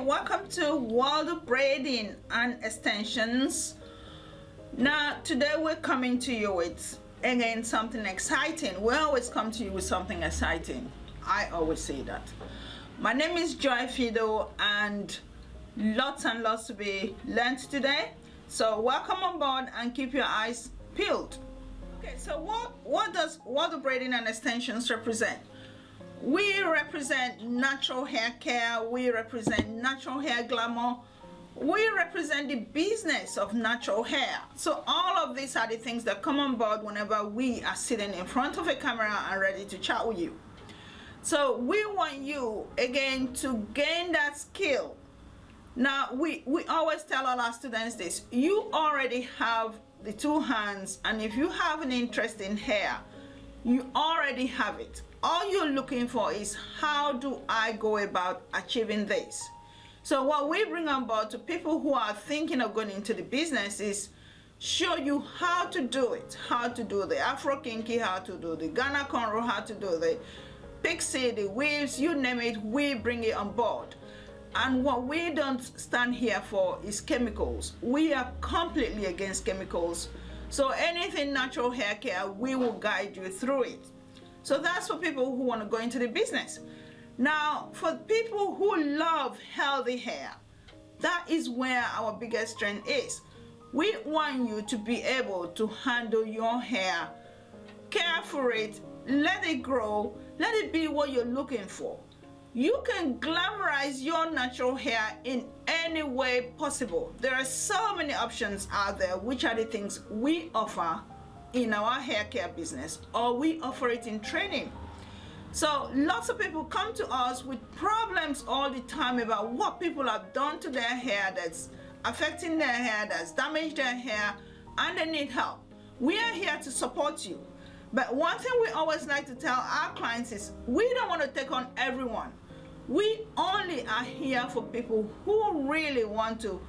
welcome to World of Braiding and Extensions. Now today we're coming to you with again something exciting. We always come to you with something exciting. I always say that. My name is Joy Fido and lots to be learned today. So welcome on board and keep your eyes peeled. Okay, so what does World of Braiding and Extensions represent? We represent natural hair care, we represent natural hair glamour, we represent the business of natural hair. So all of these are the things that come on board whenever we are sitting in front of a camera and ready to chat with you. So we want you again to gain that skill. Now we always tell all our students this: you already have the two hands, and if you have an interest in hair, you already have it. All you're looking for is, how do I go about achieving this? So what we bring on board to people who are thinking of going into the business is show you how to do it, how to do the Afro Kinky, how to do the Ghana cornrow, how to do the Pixie, the weaves, you name it, we bring it on board. And what we don't stand here for is chemicals. We are completely against chemicals. So anything natural hair care, we will guide you through it. So that's for people who want to go into the business. Now, for people who love healthy hair, that is where our biggest strength is. We want you to be able to handle your hair, care for it, let it grow, let it be what you're looking for. You can glamorize your natural hair in any way possible. There are so many options out there, which are the things we offer in our hair care business, or we offer it in training. So lots of people come to us with problems all the time about what people have done to their hair that's affecting their hair, that's damaged their hair, and they need help. We are here to support you. But one thing we always like to tell our clients is we don't want to take on everyone. We only are here for people who really want to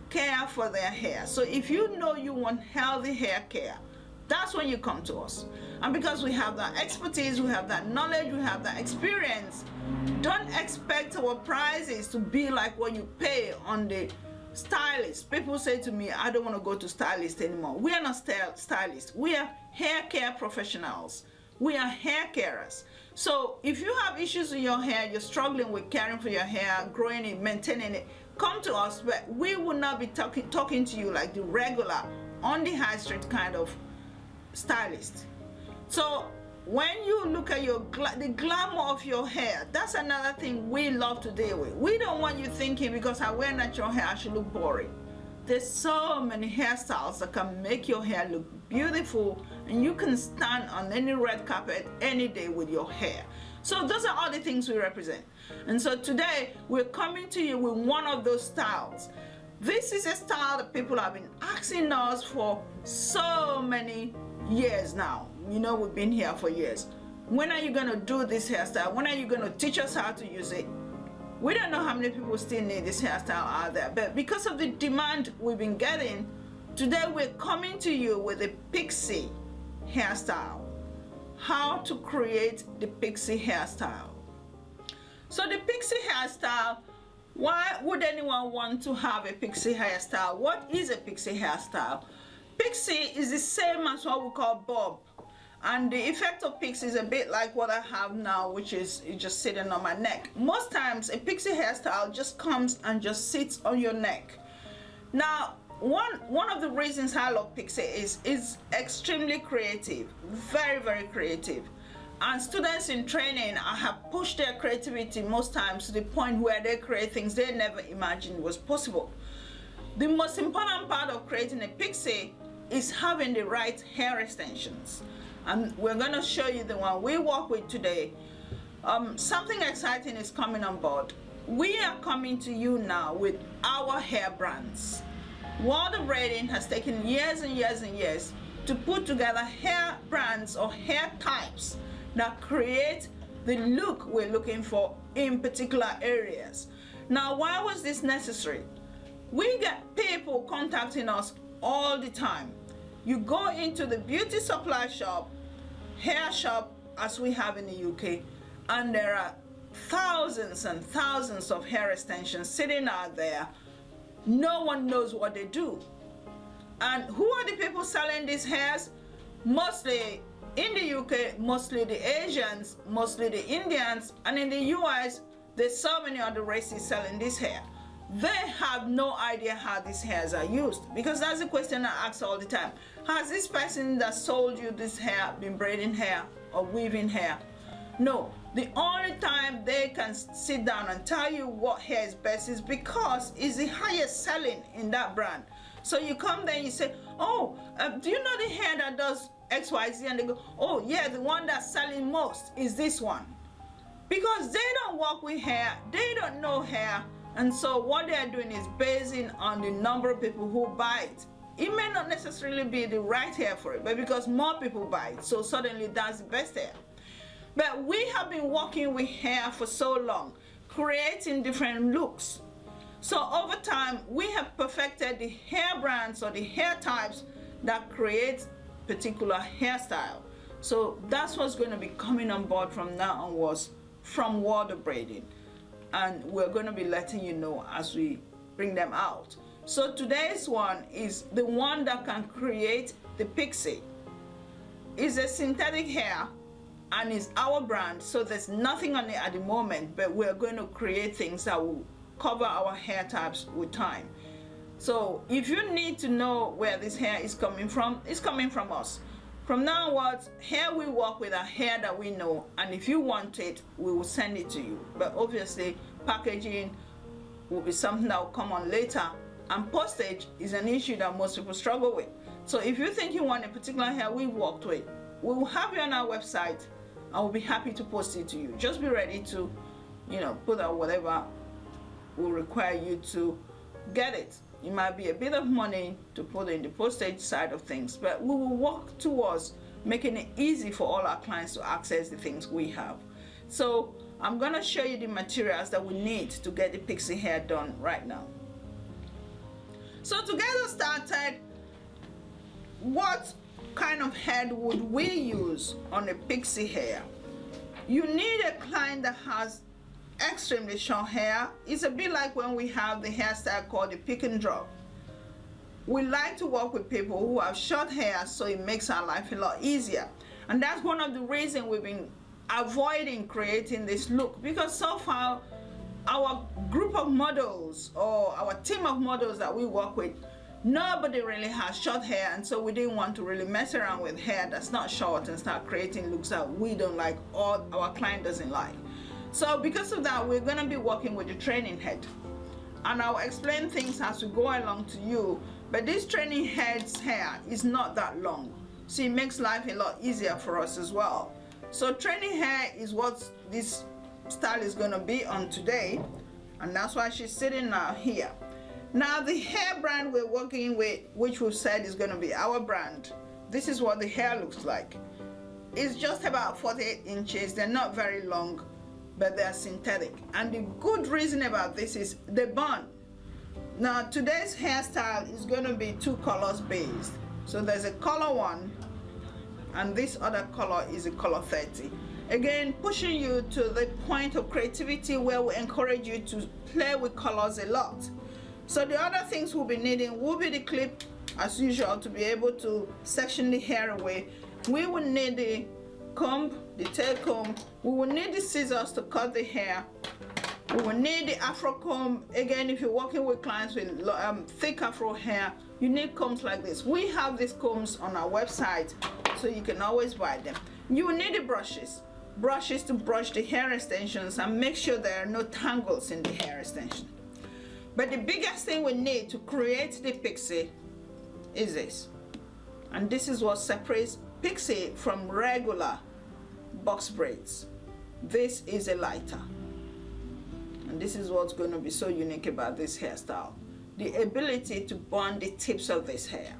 care for their hair. So if you know you want healthy hair care, that's when you come to us. And because we have that expertise, we have that knowledge, we have that experience, don't expect our prices to be like what you pay on the stylist. People say to me, I don't want to go to stylist anymore. We are not stylists. We are hair care professionals. We are hair carers. So if you have issues with your hair, you're struggling with caring for your hair, growing it, maintaining it, come to us. But we will not be talking to you like the regular, on the high street kind of stylist. So when you look at the glamour of your hair, that's another thing we love to deal with. We don't want you thinking because I wear natural hair I should look boring. There's so many hairstyles that can make your hair look beautiful, and you can stand on any red carpet any day with your hair. So those are all the things we represent. And so today we're coming to you with one of those styles. This is a style that people have been asking us for so many years now. You know, we've been here for years. When are you going to do this hairstyle? When are you going to teach us how to use it? We don't know how many people still need this hairstyle out there, but because of the demand we've been getting, today we're coming to you with a Pixie hairstyle. How to create the Pixie hairstyle. So the Pixie hairstyle, why would anyone want to have a Pixie hairstyle? What is a Pixie hairstyle? Pixie is the same as what we call bob. And the effect of Pixie is a bit like what I have now, which is just sitting on my neck. Most times a Pixie hairstyle just comes and just sits on your neck. Now, one of the reasons I love Pixie is it's extremely creative, very creative. And students in training have pushed their creativity most times to the point where they create things they never imagined was possible. The most important part of creating a Pixie is having the right hair extensions. And we're going to show you the one we work with today. Something exciting is coming on board. We are coming to you now with our hair brands. World of Braiding has taken years and years to put together hair brands or hair types that create the look we're looking for in particular areas. Now, why was this necessary? We get people contacting us all the time. You go into the beauty supply shop, hair shop as we have in the UK, and there are thousands and thousands of hair extensions sitting out there. No one knows what they do. And who are the people selling these hairs? Mostly in the UK, mostly the Asians, mostly the Indians, and in the US, there's so many other races selling this hair. They have no idea how these hairs are used, because that's the question I ask all the time. Has this person that sold you this hair been braiding hair or weaving hair? No. The only time they can sit down and tell you what hair is best is because it's the highest selling in that brand. So you come there and you say, oh, do you know the hair that does XYZ? And they go, oh yeah, the one that's selling most is this one. Because they don't work with hair, they don't know hair, and so what they are doing is basing on the number of people who buy it. It may not necessarily be the right hair for it, but because more people buy it, so suddenly that's the best hair. But we have been working with hair for so long, creating different looks. So over time, we have perfected the hair brands or the hair types that create particular hairstyle. So that's what's going to be coming on board from now onwards from Water Braiding. And we're going to be letting you know as we bring them out. So today's one is the one that can create the Pixie. It's a synthetic hair and it's our brand, so there's nothing on it at the moment, but we're going to create things that will cover our hair types with time. So if you need to know where this hair is coming from, it's coming from us. From now onwards, hair we work with are hair that we know, and if you want it, we will send it to you. But obviously, packaging will be something that will come on later, and postage is an issue that most people struggle with. So if you think you want a particular hair we worked with, we will have you on our website, and we'll be happy to post it to you. Just be ready to, put out whatever will require you to get it. It might be a bit of money to put in the postage side of things, but we will work towards making it easy for all our clients to access the things we have. So I'm going to show you the materials that we need to get the Pixie hair done right now. So to get us started, what kind of head would we use on a Pixie hair? You need a client that has extremely short hair. It's a bit like when we have the hairstyle called the pick and drop. We like to work with people who have short hair, so it makes our life a lot easier. And that's one of the reasons we've been avoiding creating this look, because so far our group of models or our team of models that we work with, nobody really has short hair, and so we didn't want to really mess around with hair that's not short and start creating looks that we don't like or our client doesn't like. So because of that, we're going to be working with the training head, and I'll explain things as we go along to you. But this training head's hair is not that long, so it makes life a lot easier for us as well. So training hair is what this style is going to be on today, and that's why she's sitting now here. Now the hair brand we're working with, which we've said is going to be our brand, this is what the hair looks like. It's just about 48 inches. They're not very long, but they are synthetic. And the good reason about this is they burn. Now today's hairstyle is going to be two colors based. So there's a color 1, and this other color is a color 30. Again, pushing you to the point of creativity where we encourage you to play with colors a lot. So the other things we'll be needing will be the clip, as usual, to be able to section the hair away. We will need the comb, the tail comb. We will need the scissors to cut the hair. We will need the afro comb. Again, if you're working with clients with thick afro hair, you need combs like this. We have these combs on our website, so you can always buy them. You will need the brushes to brush the hair extensions and make sure there are no tangles in the hair extension. But the biggest thing we need to create the Pixie is this. And this is what separates Pixie from regular box braids. This is a lighter. And this is what's going to be so unique about this hairstyle. The ability to bond the tips of this hair.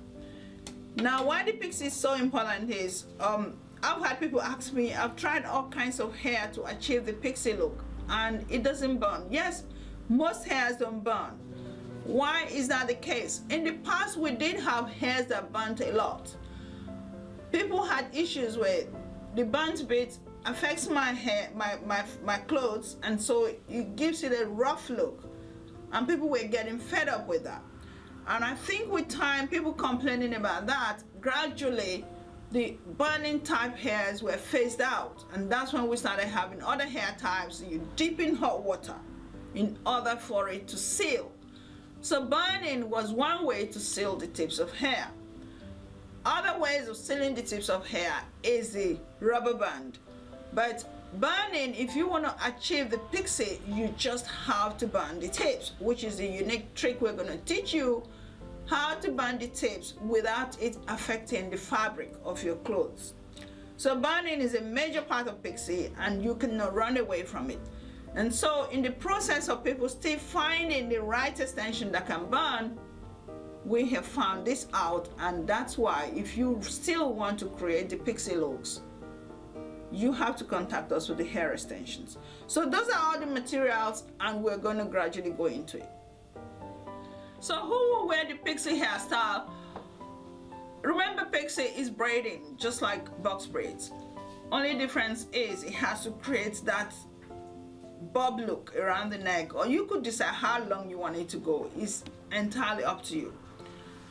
Now, why the Pixie is so important is, I've had people ask me, I've tried all kinds of hair to achieve the Pixie look, and it doesn't burn. Yes, most hairs don't burn. Why is that the case? In the past, we did have hairs that burnt a lot. People had issues with the burnt bits affects my hair, my clothes, and so it gives it a rough look, and people were getting fed up with that. And I think with time, people complaining about that, gradually the burning type hairs were phased out, and that's when we started having other hair types. You dip in hot water in order for it to seal. So burning was one way to seal the tips of hair. Other ways of sealing the tips of hair is the rubber band. But burning, if you want to achieve the pixie, you just have to burn the tips, which is a unique trick we're going to teach you, how to burn the tips without it affecting the fabric of your clothes. So burning is a major part of pixie, and you cannot run away from it. And so in the process of people still finding the right extension that can burn, we have found this out, and that's why if you still want to create the pixie looks, you have to contact us with the hair extensions. So those are all the materials, and we're going to gradually go into it. So who will wear the pixie hairstyle? Remember, pixie is braiding just like box braids. Only difference is it has to create that bob look around the neck, or you could decide how long you want it to go. It's entirely up to you.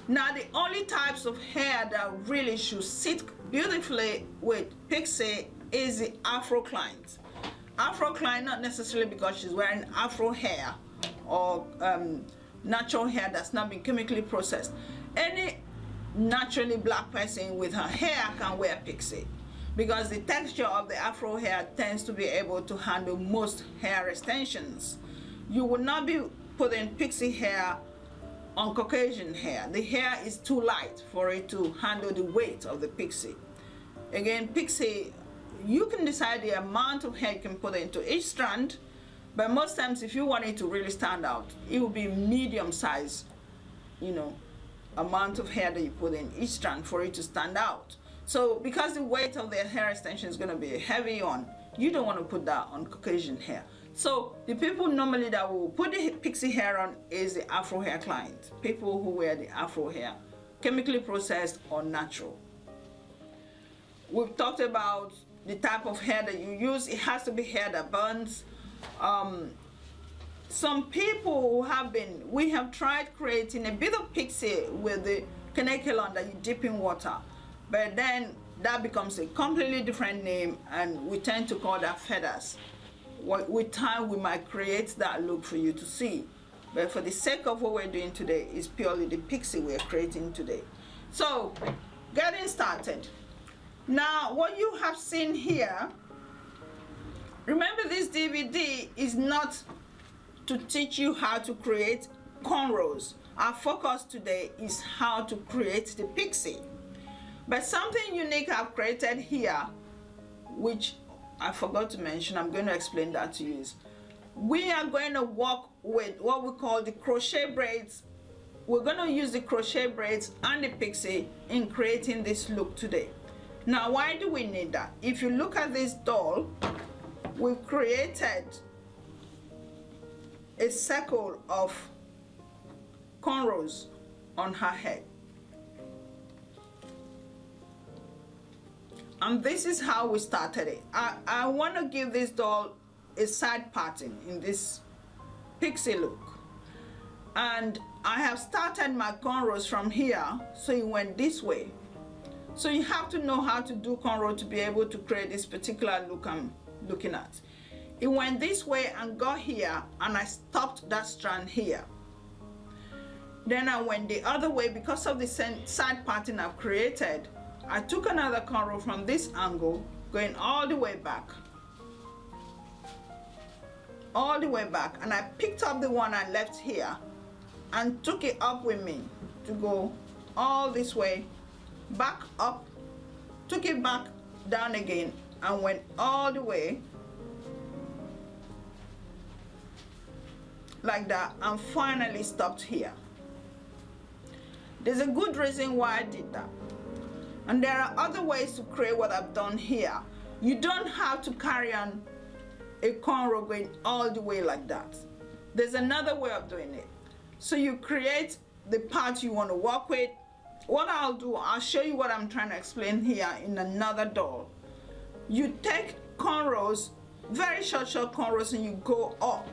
Now, the only types of hair that really should sit beautifully with pixie is the afro client. Afro client, not necessarily because she's wearing afro hair or natural hair that's not been chemically processed. Any naturally black person with her hair can wear pixie, because the texture of the afro hair tends to be able to handle most hair extensions. You will not be putting pixie hair on Caucasian hair. The hair is too light for it to handle the weight of the pixie. Again, pixie, you can decide the amount of hair you can put into each strand, but most times if you want it to really stand out, it will be medium size, amount of hair that you put in each strand for it to stand out. So because the weight of the hair extension is going to be heavy on, you don't want to put that on Caucasian hair. So the people normally that will put the pixie hair on is the afro hair client, people who wear the afro hair, chemically processed or natural. We've talked about the type of hair that you use. It has to be hair that burns. Some people we have tried creating a bit of pixie with the canacolon that you dip in water, but then that becomes a completely different name, and we tend to call that feathers. With time, we might create that look for you to see, but for the sake of what we're doing today, is purely the pixie we're creating today. So, getting started. Now, what you have seen here, remember, this DVD is not to teach you how to create cornrows. Our focus today is how to create the pixie. But something unique I've created here, which I forgot to mention, I'm going to explain that to you, is we are going to work with what we call the crochet braids. We're going to use the crochet braids and the pixie in creating this look today. Now, why do we need that? If you look at this doll, we've created a circle of cornrows on her head. And this is how we started it. I want to give this doll a side parting in this pixie look. And I have started my cornrows from here, so it went this way. So you have to know how to do cornrow to be able to create this particular look I'm looking at. It went this way and got here, and I stopped that strand here. Then I went the other way because of the side pattern I've created. I took another cornrow from this angle, going all the way back. All the way back, and I picked up the one I left here and took it up with me to go all this way, back up, took it back down again, and went all the way like that, and finally stopped here. There's a good reason why I did that, and there are other ways to create what I've done here. You don't have to carry on a cornrow going all the way like that. There's another way of doing it. So you create the part you want to work with. What I'll do, I'll show you what I'm trying to explain here in another doll. You take cornrows, very short cornrows, and you go up.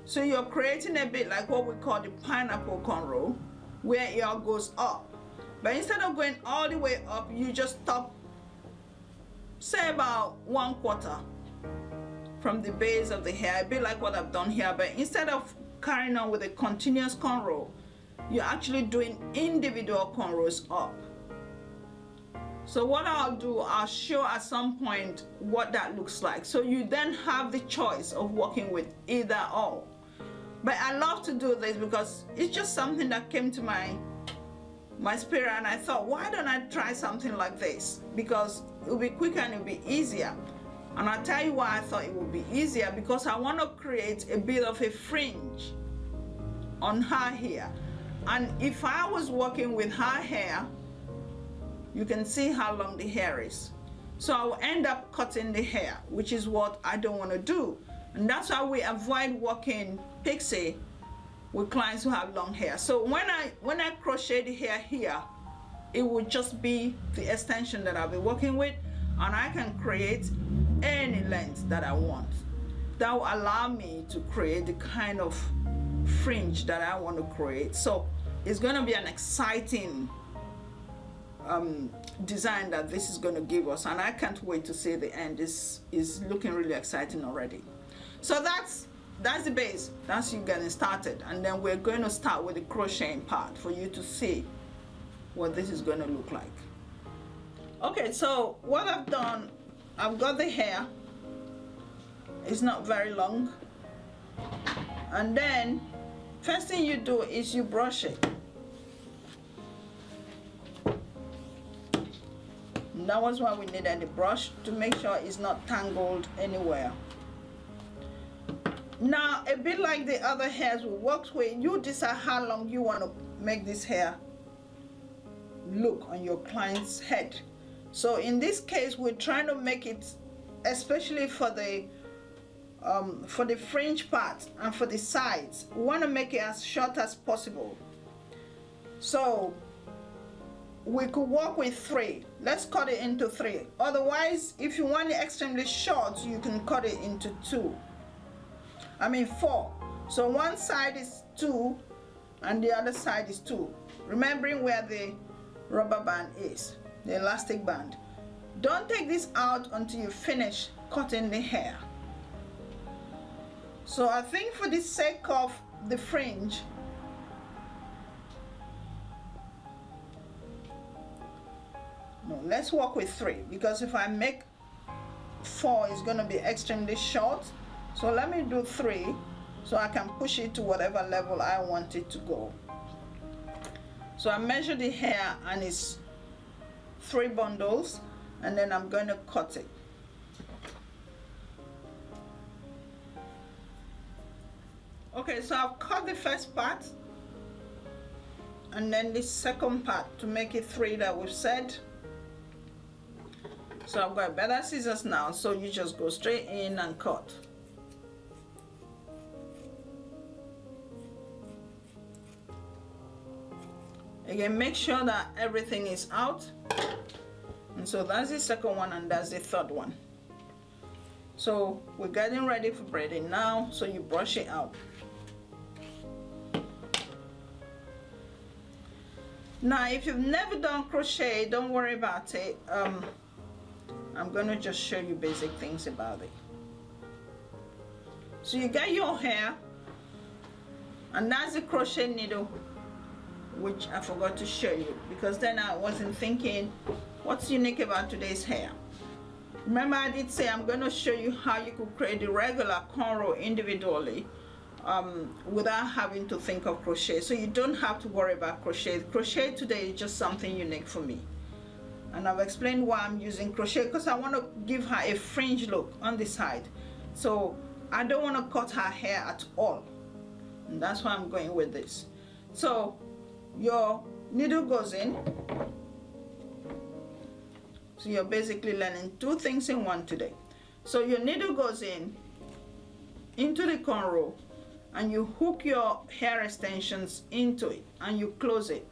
So you're creating a bit like what we call the pineapple cornrow, where it all goes up. But instead of going all the way up, you just stop, say about 1/4 from the base of the hair, a bit like what I've done here. But instead of carrying on with a continuous cornrow, you're actually doing individual cornrows up. So what I'll do, I'll show at some point what that looks like. So you then have the choice of working with either or. But I love to do this because it's just something that came to my spirit, and I thought, why don't I try something like this? Because it will be quicker and it will be easier. And I'll tell you why I thought it would be easier, because I want to create a bit of a fringe on her hair. And if I was working with her hair, you can see how long the hair is. So I will end up cutting the hair, which is what I don't want to do. And that's why we avoid working pixie with clients who have long hair. So when I crochet the hair here, it would just be the extension that I'll be working with, and I can create any length that I want. That will allow me to create the kind of fringe that I want to create. So it's going to be an exciting design that this is going to give us, and I can't wait to see the end. Is looking really exciting already. So that's the base. That's you getting started, and then we're going to start with the crocheting part for you to see what this is going to look like. Okay, so what I've done, I've got the hair. It's not very long, and then first thing you do is you brush it. And that was why we needed the brush, to make sure it's not tangled anywhere. Now, a bit like the other hairs we worked with, you decide how long you want to make this hair look on your client's head. So in this case, we're trying to make it, especially for the fringe part and for the sides, we want to make it as short as possible. So we could work with 3. Let's cut it into 3. Otherwise, if you want it extremely short, you can cut it into 4. So one side is 2 and the other side is 2. Remembering where the rubber band is, the elastic band. Don't take this out until you finish cutting the hair. So I think for the sake of the fringe, no, let's work with 3, because if I make 4, it's going to be extremely short. So let me do 3 so I can push it to whatever level I want it to go. So I measure the hair, and it's 3 bundles, and then I'm going to cut it. Okay, so I've cut the first part and then the second part to make it 3 that we've said. So I've got better scissors now, so you just go straight in and cut. Again, make sure that everything is out. And so that's the second one, and that's the third one. So we're getting ready for braiding now, so you brush it out. Now, if you've never done crochet, don't worry about it. I'm going to just show you basic things about it. So you get your hair, and that's the crochet needle, which I forgot to show you, because then I wasn't thinking what's unique about today's hair. Remember, I did say I'm going to show you how you could create the regular cornrow individually without having to think of crochet. So you don't have to worry about crochet. Crochet today is just something unique for me, and I've explained why I'm using crochet, because I want to give her a fringe look on the side. So I don't want to cut her hair at all, and that's why I'm going with this. So your needle goes in. So you're basically learning 2 things in one today. So your needle goes in into the cornrow, and you hook your hair extensions into it, and you close it.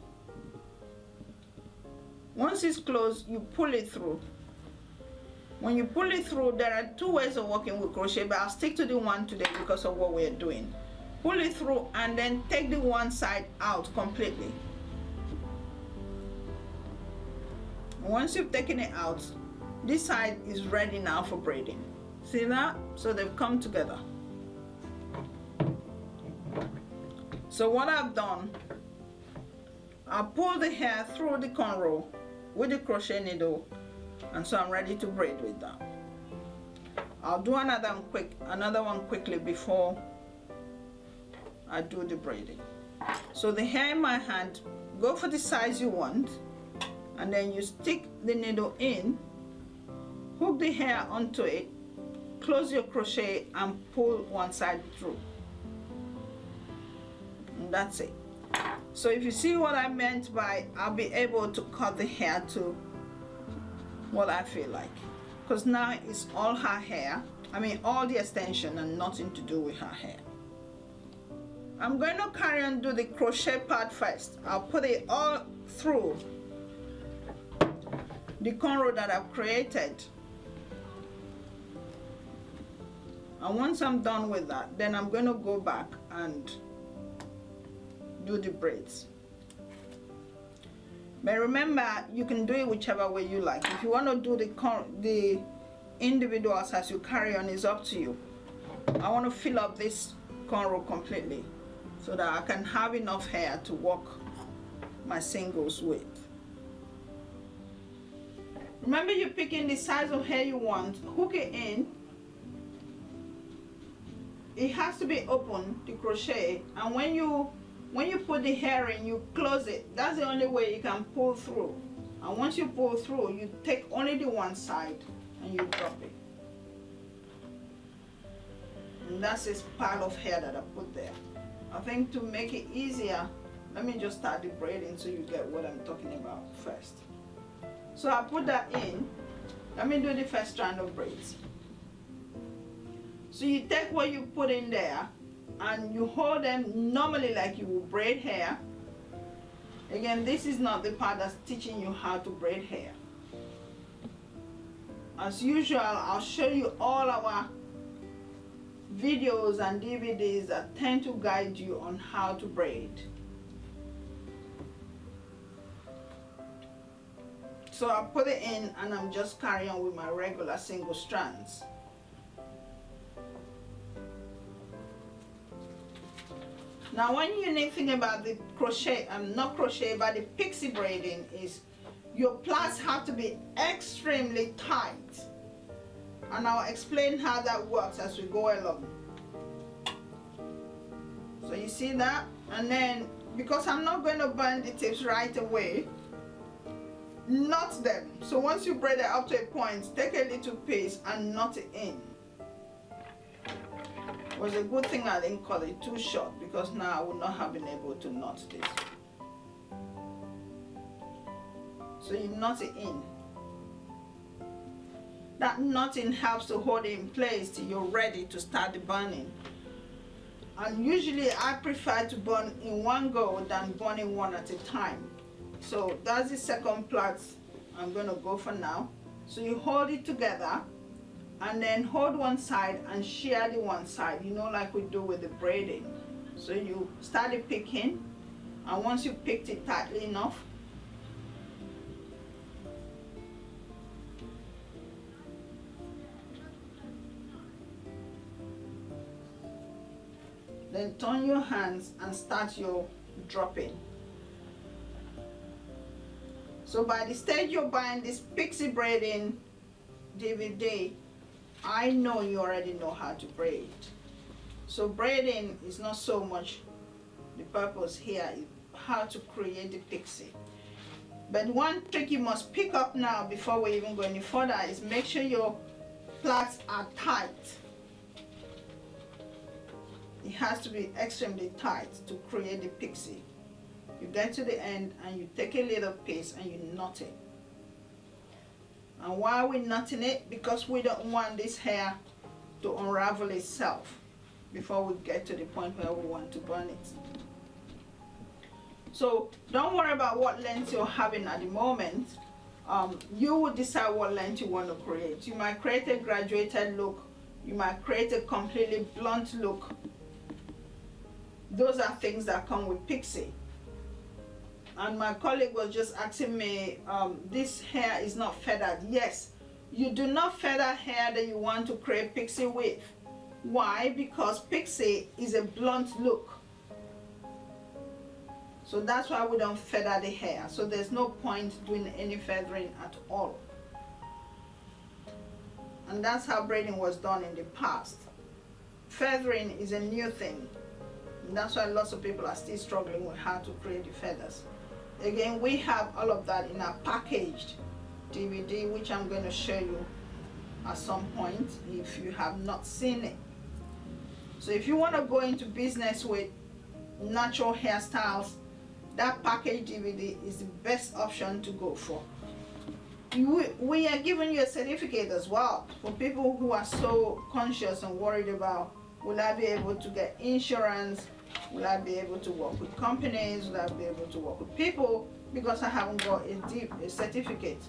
Once it's closed, you pull it through, When you pull it through, there are two ways of working with crochet, but I'll stick to the one today because of what we're doing. Pull it through and then take the one side out completely. Once you've taken it out, this side is ready now for braiding. See that? So they've come together. So what I've done, I pull the hair through the cornrow with the crochet needle, and so I'm ready to braid with that. I'll do another one quickly before I do the braiding. So the hair in my hand, go for the size you want, and then you stick the needle in, hook the hair onto it, close your crochet and pull one side through. And that's it. So if you see what I meant by I'll be able to cut the hair to what I feel like, because now it's all her hair, I mean all the extension and nothing to do with her hair. I'm going to carry on do the crochet part first. I'll put it all through the cornrow that I've created, and once I'm done with that, then I'm going to go back and do the braids. But remember, you can do it whichever way you like. If you want to do the individuals as you carry on, is up to you. I want to fill up this cornrow completely so that I can have enough hair to work my singles with. Remember, you're picking the size of hair you want, hook it in. It has to be open, the crochet, and when you put the hair in, you close it. That's the only way you can pull through. And once you pull through, you take only the one side and you drop it. And that's this pile of hair that I put there. I think to make it easier, let me just start the braiding so you get what I'm talking about first. So I put that in. Let me do the first strand of braids. So you take what you put in there and you hold them normally like you would braid hair. Again, this is not the part that's teaching you how to braid hair. As usual, I'll show you all our videos and DVDs that tend to guide you on how to braid. So I put it in and I'm just carrying on with my regular single strands. Now, one unique thing about the crochet, not crochet, but the pixie braiding is your plaits have to be extremely tight. And I'll explain how that works as we go along. So you see that? And then, because I'm not going to burn the tips right away, knot them. So once you braid it up to a point, take a little piece and knot it in. It was a good thing I didn't cut it too short, because now I would not have been able to knot this. So you knot it in. That knotting helps to hold it in place till you're ready to start the burning. And usually I prefer to burn in one go than burning one at a time. So that's the second plait I'm going to go for now. So you hold it together and then hold one side and shear the one side, you know, like we do with the braiding. So you start the picking, and once you picked it tightly enough, then turn your hands and start your dropping. So by the stage you're buying this Pixie Braiding DVD, I know you already know how to braid. So braiding is not so much the purpose here, is how to create the pixie. But one trick you must pick up now before we even go any further is make sure your plaits are tight. It has to be extremely tight to create the pixie. You get to the end and you take a little piece and you knot it. And why are we knotting it? Because we don't want this hair to unravel itself before we get to the point where we want to burn it. So don't worry about what length you're having at the moment. You will decide what length you want to create. You might create a graduated look, you might create a completely blunt look. Those are things that come with Pixie. And my colleague was just asking me, this hair is not feathered. Yes, you do not feather hair that you want to create Pixie with. Why? Because Pixie is a blunt look. So that's why we don't feather the hair. So there's no point doing any feathering at all. And that's how braiding was done in the past. Feathering is a new thing. And that's why lots of people are still struggling with how to create the feathers. Again, we have all of that in our packaged DVD, which I'm going to show you at some point if you have not seen it. So if you want to go into business with natural hairstyles, that package DVD is the best option to go for. We are giving you a certificate as well for people who are so conscious and worried about, will I be able to get insurance? Will I be able to work with companies? Will I be able to work with people? Because I haven't got a certificate.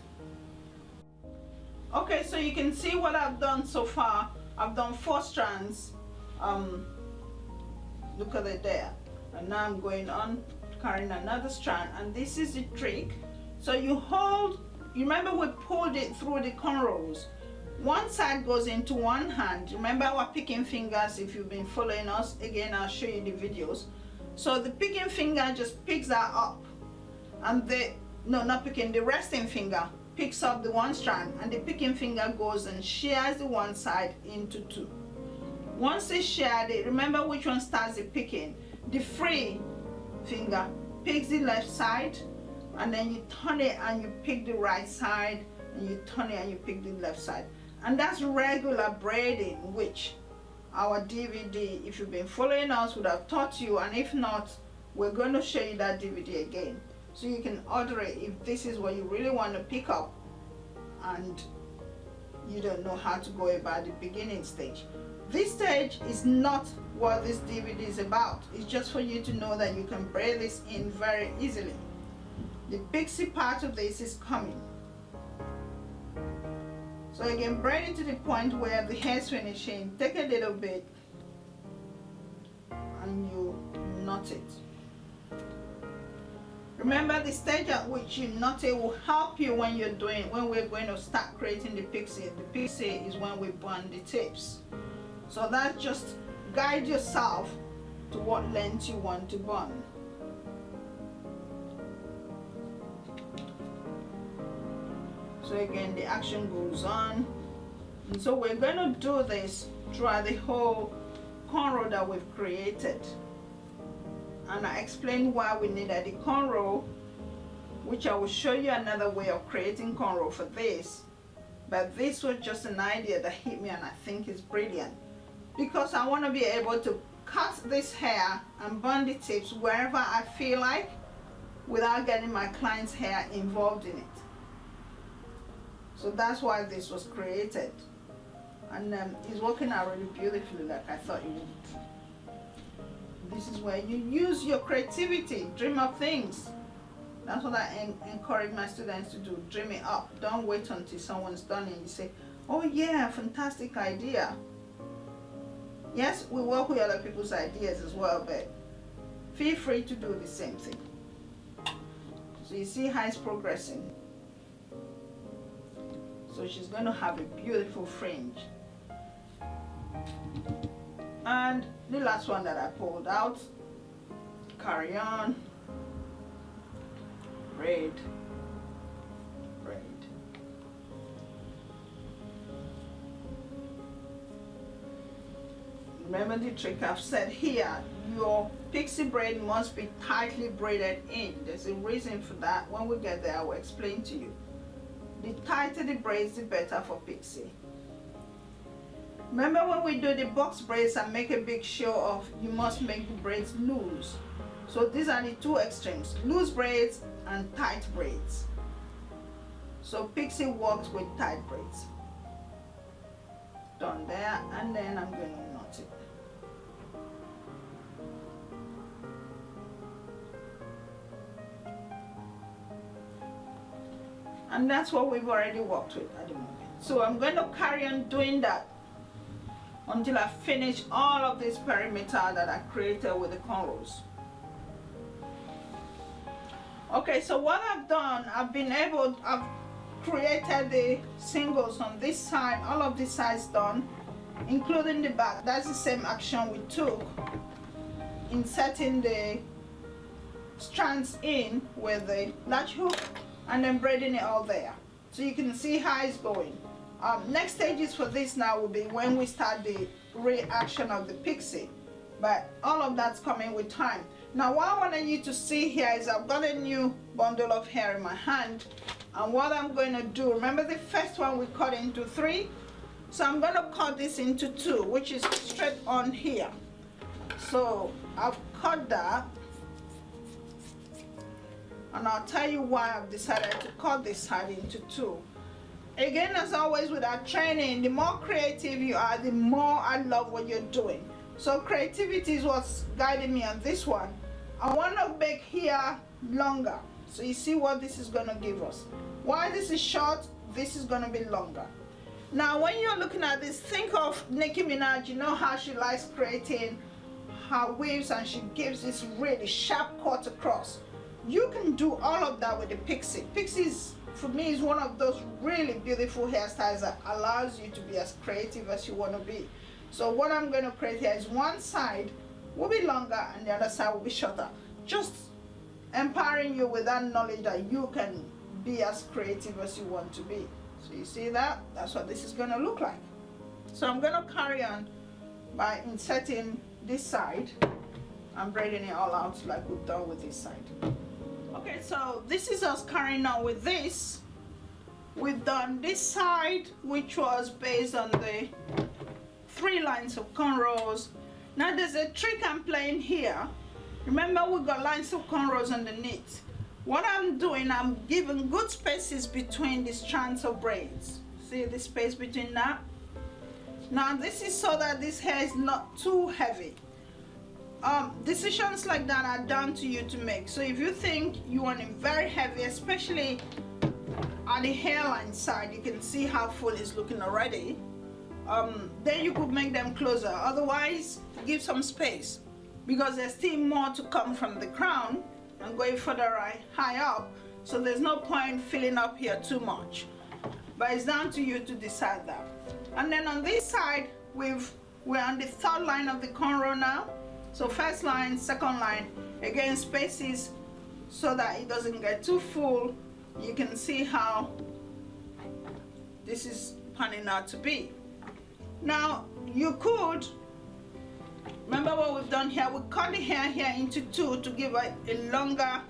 Okay, so you can see what I've done so far. I've done 4 strands. Look at it there. And now I'm going on carrying another strand, and this is the trick. So you hold, you remember we pulled it through the cornrows. One side goes into one hand. Remember our picking fingers, if you've been following us. Again, I'll show you the videos. So the picking finger just picks that up, and the resting finger picks up the one strand, and the picking finger goes and shears the one side into 2. Once it's sheared, remember which one starts the picking. The free finger picks the left side, and then you turn it and you pick the right side, and you turn it and you pick the left side. And that's regular braiding, which our DVD, if you've been following us, would have taught you. And if not, we're going to show you that DVD again, so you can order it if this is what you really want to pick up and you don't know how to go about the beginning stage. This stage is not what this DVD is about. It's just for you to know that you can braid this in very easily. The Pixie part of this is coming. So again, braid it to the point where the hair is finishing. Take a little bit and you knot it. Remember, the stage at which you knot it will help you when we're going to start creating the Pixie. The Pixie is when we bond the tips. So that just guide yourself to what length you want to bond. So again, the action goes on. And so we're going to do this throughout the whole cornrow that we've created. And I explained why we needed the cornrow, which I will show you another way of creating cornrow for this. But this was just an idea that hit me, and I think it's brilliant. Because I want to be able to cut this hair and bond the tips wherever I feel like, without getting my client's hair involved in it. So that's why this was created. And it's working out really beautifully, like I thought it would. This is where you use your creativity, dream up things. That's what I encourage my students to do, dream it up. Don't wait until someone's done it and you say, oh yeah, fantastic idea. Yes, we work with other people's ideas as well, but feel free to do the same thing. So you see how it's progressing. So she's going to have a beautiful fringe. And the last one that I pulled out, carry on, braid, braid. Remember the trick I've said here, your pixie braid must be tightly braided in. There's a reason for that. When we get there, I will explain to you. The tighter the braids, the better for pixie. Remember when we do the box braids and make a big show of, you must make the braids loose. So these are the two extremes, loose braids and tight braids. So pixie works with tight braids. Done there, and then I'm going to knot it. and that's what we've already worked with at the moment. So I'm going to carry on doing that until I finish all of this perimeter that I created with the cornrows. Okay, so what I've done, I've created the singles on this side, all of this sides done, including the back. That's the same action we took, inserting the strands in with the latch hook and then braiding it all there. So you can see how it's going. Next stages for this now will be when we start the reaction of the pixie, but all of that's coming with time. Now what I wanted you to see here is I've got a new bundle of hair in my hand, and what I'm going to do, remember the first one we cut into 3, so I'm going to cut this into 2, which is straight on here. So I've cut that, and I'll tell you why I've decided to cut this side into 2. Again, as always with our training, the more creative you are, the more I love what you're doing. So creativity is what's guiding me on this one. I want to make here longer. So you see what this is going to give us. While this is short, this is going to be longer. Now when you're looking at this, think of Nicki Minaj. You know how she likes creating her waves and she gives this really sharp cut across. You can do all of that with the pixie. Pixies, for me, is one of those really beautiful hairstyles that allows you to be as creative as you want to be. So what I'm going to create here is one side will be longer and the other side will be shorter. Just empowering you with that knowledge that you can be as creative as you want to be. So you see that? That's what this is going to look like. So I'm going to carry on by inserting this side and braiding it all out like we've done with this side. Okay, so this is us carrying on with this. We've done this side, which was based on the 3 lines of cornrows. Now there's a trick I'm playing here. Remember, we've got lines of cornrows underneath. What I'm doing, I'm giving good spaces between the strands of braids. See the space between that? Now this is so that this hair is not too heavy. Decisions like that are down to you to make. So if you think you want it very heavy, especially on the hairline side, you can see how full it's looking already. Then you could make them closer. Otherwise, give some space, because there's still more to come from the crown and going further high up. So there's no point filling up here too much. But it's down to you to decide that. And then on this side, we're on the 3rd line of the cornrow now. So first line, second line, again spaces so that it doesn't get too full. You can see how this is panning out to be. Now you could, remember what we've done here, we cut the hair here into 2 to give a longer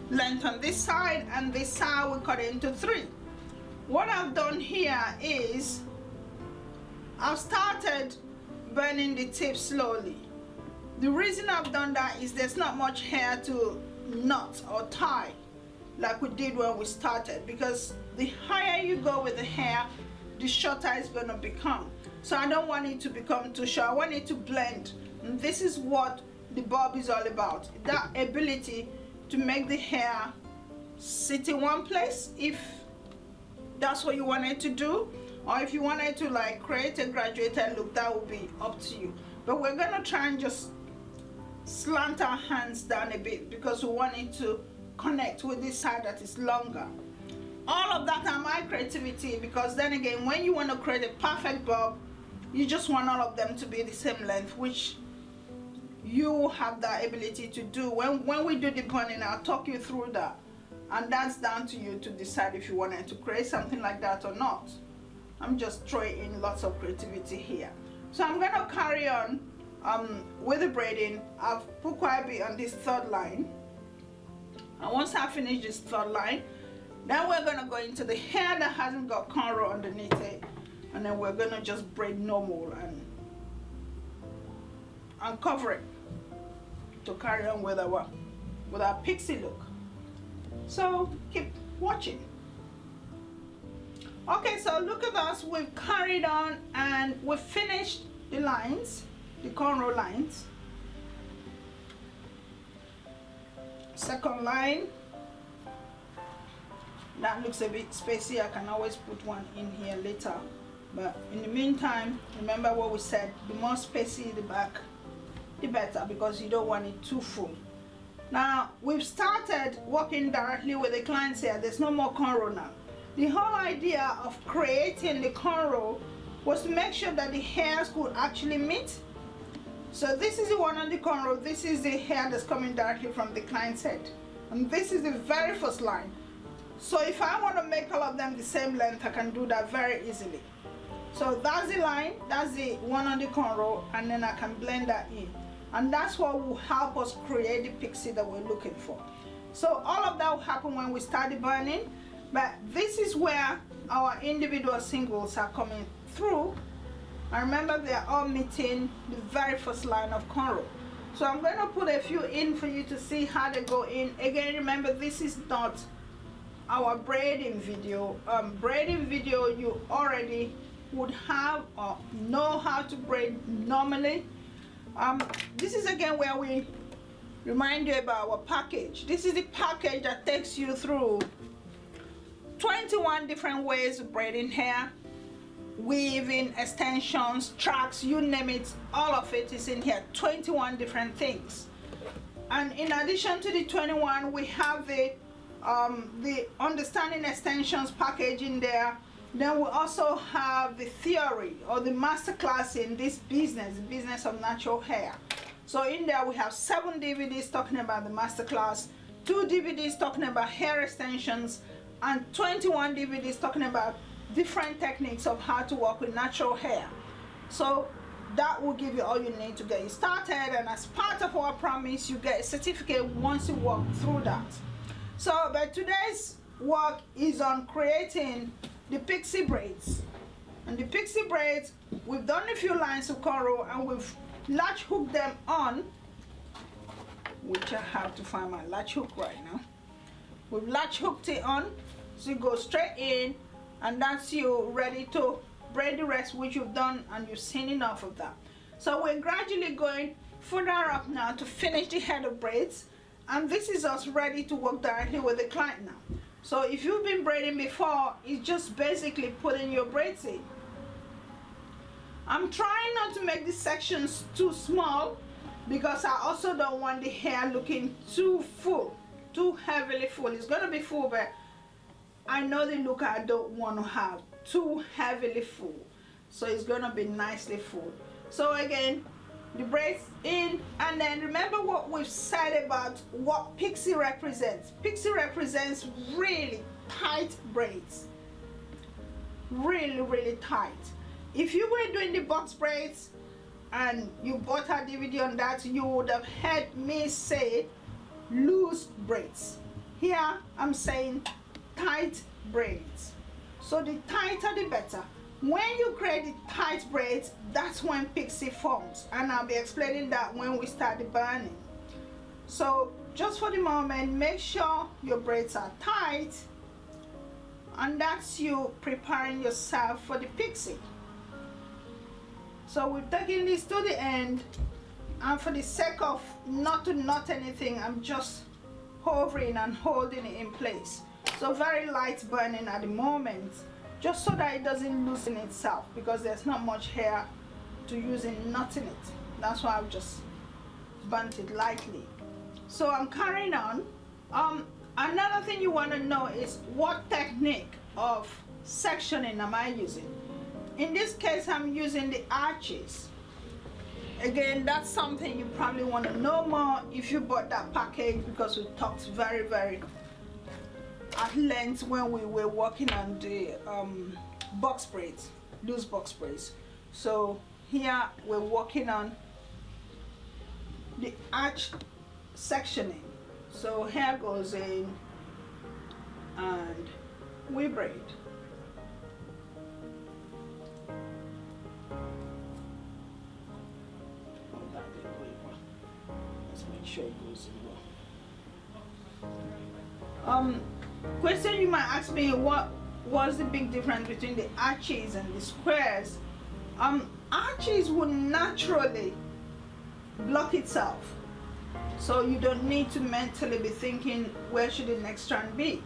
length on this side, and this side we cut it into 3. What I've done here is I've started burning the tip slowly. The reason I've done that is there's not much hair to knot or tie like we did when we started, because the higher you go with the hair, the shorter it's going to become. So I don't want it to become too short. I want it to blend. And this is what the bob is all about, that ability to make the hair sit in one place, if that's what you want it to do, or if you want it to like create a graduated look, that will be up to you. But we're going to try and just slant our hands down a bit because we want it to connect with this side that is longer. All of that are my creativity, because then again, when you want to create a perfect bob, you just want all of them to be the same length, which you have the ability to do. When we do the bunning, I'll talk you through that, and that's down to you to decide if you wanted to create something like that or not. I'm just throwing in lots of creativity here. So I'm going to carry on with the braiding. I've put quite a bit on this 3rd line, and once I finish this 3rd line, then we're going to go into the hair that hasn't got cornrow underneath it, and then we're going to just braid normal and cover it to carry on with our pixie look. So keep watching. Okay, so look at us, we've carried on and we've finished the lines, the cornrow lines. Second line, that looks a bit spacey, I can always put one in here later. But in the meantime, remember what we said, the more spacey the back, the better, because you don't want it too full. Now we've started working directly with the clients here. There's no more cornrow now. The whole idea of creating the cornrow was to make sure that the hairs could actually meet. So this is the one on the cornrow. This is the hair that's coming directly from the client's head, and this is the very first line. So if I want to make all of them the same length, I can do that very easily. So that's the line, that's the one on the cornrow, and then I can blend that in. And that's what will help us create the pixie that we're looking for. So all of that will happen when we start the burning, but this is where our individual singles are coming through. And remember, they're all meeting the very first line of cornrow. So I'm going to put a few in for you to see how they go in. Again, remember, this is not our braiding video. Braiding video, you already would have or know how to braid normally. This is again where we remind you about our package. This is the package that takes you through 21 different ways of braiding hair, weaving, extensions, tracks, you name it, all of it is in here. 21 different things. And in addition to the 21, we have the understanding extensions package in there. Then we also have the theory or the masterclass in this business, the business of natural hair. So in there we have 7 DVDs talking about the masterclass, 2 DVDs talking about hair extensions, and 21 DVDs talking about different techniques of how to work with natural hair. So that will give you all you need to get you started, and as part of our promise, you get a certificate once you walk through that. So but today's work is on creating the pixie braids. And the pixie braids, we've done a few lines of cornrow and we've latch hooked them on, which I have to find my latch hook right now. We've latch hooked it on, so you go straight in, and that's you ready to braid the rest, which you've done and you've seen enough of that. So we're gradually going further up now to finish the head of braids, and this is us ready to work directly with the client now. So if you've been braiding before, it's just basically putting your braids in. I'm trying not to make the sections too small because I also don't want the hair looking too full, too heavily full. It's gonna be full, but I know the look I don't want to have too heavily full. So it's gonna be nicely full. So again, the braids in, and then remember what we've said about what pixie represents. Pixie represents really tight braids, really tight. If you were doing the box braids and you bought a DVD on that, you would have heard me say loose braids. Here I'm saying tight braids. So the tighter the better. When you create the tight braids, that's when pixie forms, and I'll be explaining that when we start the burning. So just for the moment, make sure your braids are tight, and that's you preparing yourself for the pixie. So we're taking this to the end, and for the sake of not to knot anything, I'm just hovering and holding it in place. So very light burning at the moment, just so that it doesn't loosen itself, because there's not much hair to use in knotting it. That's why I've just burnt it lightly. So I'm carrying on. Another thing you want to know is what technique of sectioning am I using. In this case, I'm using the arches. Again, that's something you probably want to know more if you bought that package, because we talked very at length when we were working on the box braids, loose box braids. So here we're working on the arch sectioning. So hair goes in and we braid. Oh, that didn't go well. Let's make sure it goes in well. Question you might ask me, what was the big difference between the arches and the squares? Arches would naturally block itself, so you don't need to mentally be thinking where should the next strand be.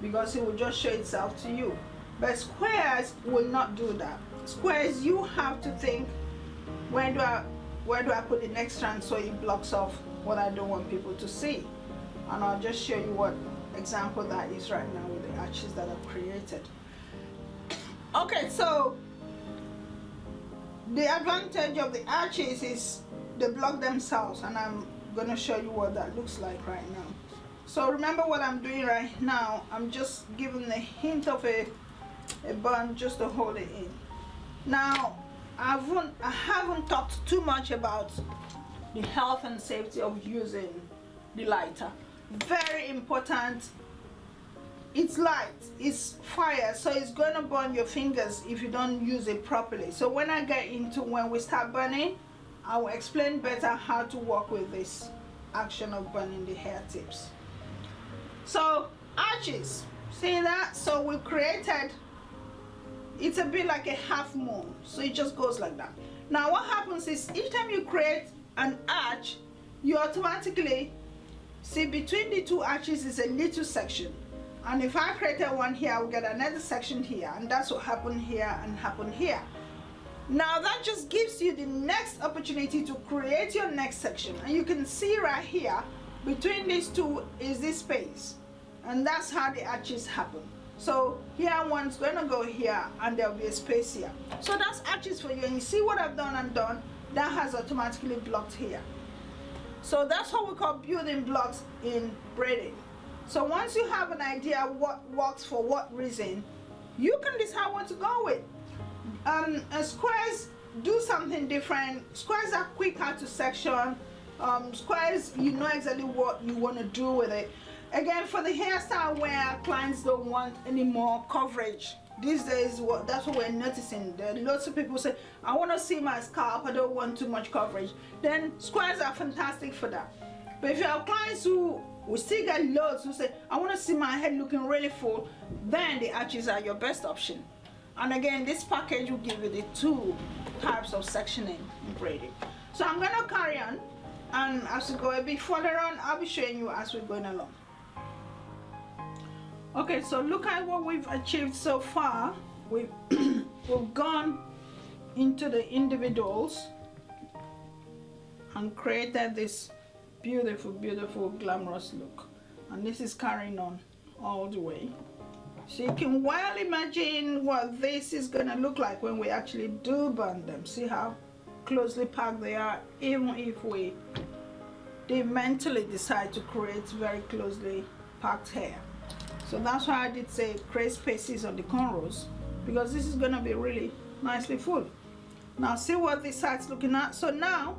because it will just show itself to you. But squares will not do that. Squares, you have to think, where do I put the next strand so it blocks off what I don't want people to see. And I'll just show you what example that is right now with the arches that I've created. Okay, so the advantage of the arches is they block themselves, and I'm gonna show you what that looks like right now. So remember what I'm doing right now, I'm just giving a hint of a bun just to hold it in. Now I haven't talked too much about the health and safety of using the lighter. Very important. It's light, it's fire, so it's going to burn your fingers if you don't use it properly. So when I get into when we start burning, I will explain better how to work with this action of burning the hair tips. So arches, see that? So we created, it's a bit like a half moon, so it just goes like that. Now what happens is each time you create an arch, you automatically see between the two arches is a little section. And if I created one here, I will get another section here, and that's what happened here and happened here. Now that just gives you the next opportunity to create your next section. And you can see right here, between these two is this space. And that's how the arches happen. So here one's gonna go here, and there'll be a space here. So that's arches for you, and you see what I've done and done, that has automatically blocked here. So that's what we call building blocks in braiding. So once you have an idea what works for what reason, you can decide what to go with. Squares do something different. Squares are quicker to section. Squares, you know exactly what you want to do with it. Again, for the hairstyle where clients don't want any more coverage, these days that's what we're noticing. There are lots of people say, I want to see my scalp, I don't want too much coverage. Then squares are fantastic for that. But if you have clients who we still get loads who say, I want to see my head looking really full, then the arches are your best option. And again, this package will give you the two types of sectioning in braiding. So I'm going to carry on, and as we go a bit further on, I'll be showing you as we're going along. Okay, so look at what we've achieved so far. We've gone into the individuals and created this beautiful, beautiful, glamorous look. And this is carrying on all the way. So you can well imagine what this is gonna look like when we actually do burn them. See how closely packed they are, even if they mentally decide to create very closely packed hair. So that's why I did say create spaces on the cornrows, because this is gonna be really nicely full. Now see what this side's looking at. So now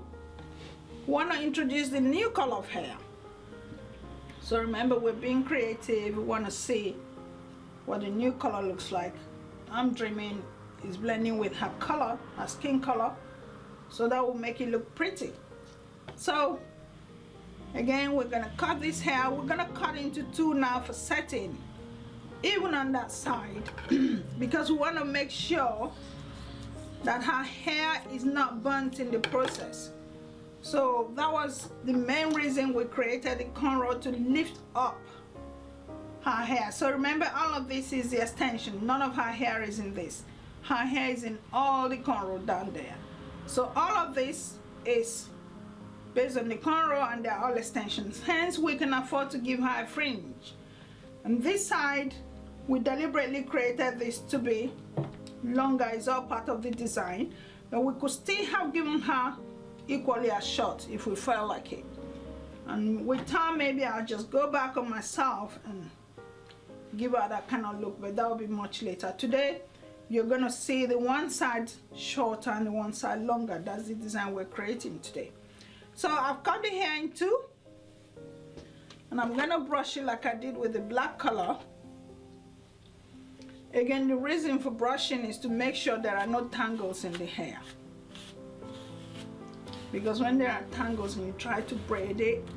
we want to introduce the new color of hair. So remember, we're being creative. We want to see what the new color looks like. I'm dreaming is blending with her color, her skin color, so that will make it look pretty. So again, we're gonna cut this hair. We're gonna cut into two now for setting, even on that side, because we want to make sure that her hair is not burnt in the process. So that was the main reason we created the cornrow, to lift up her hair. So remember, all of this is the extension. None of her hair is in this. Her hair is in all the cornrow down there. So all of this is based on the cornrow, and they're all extensions. Hence, we can afford to give her a fringe. And this side, we deliberately created this to be longer. It's all part of the design. But we could still have given her equally as short if we felt like it. And with time, maybe I'll just go back on myself and give her that kind of look, but that will be much later. Today, you're gonna see the one side shorter and the one side longer. That's the design we're creating today. So I've cut the hair in two, and I'm gonna brush it like I did with the black color. Again, the reason for brushing is to make sure there are no tangles in the hair. Because when there are tangles and you try to braid it,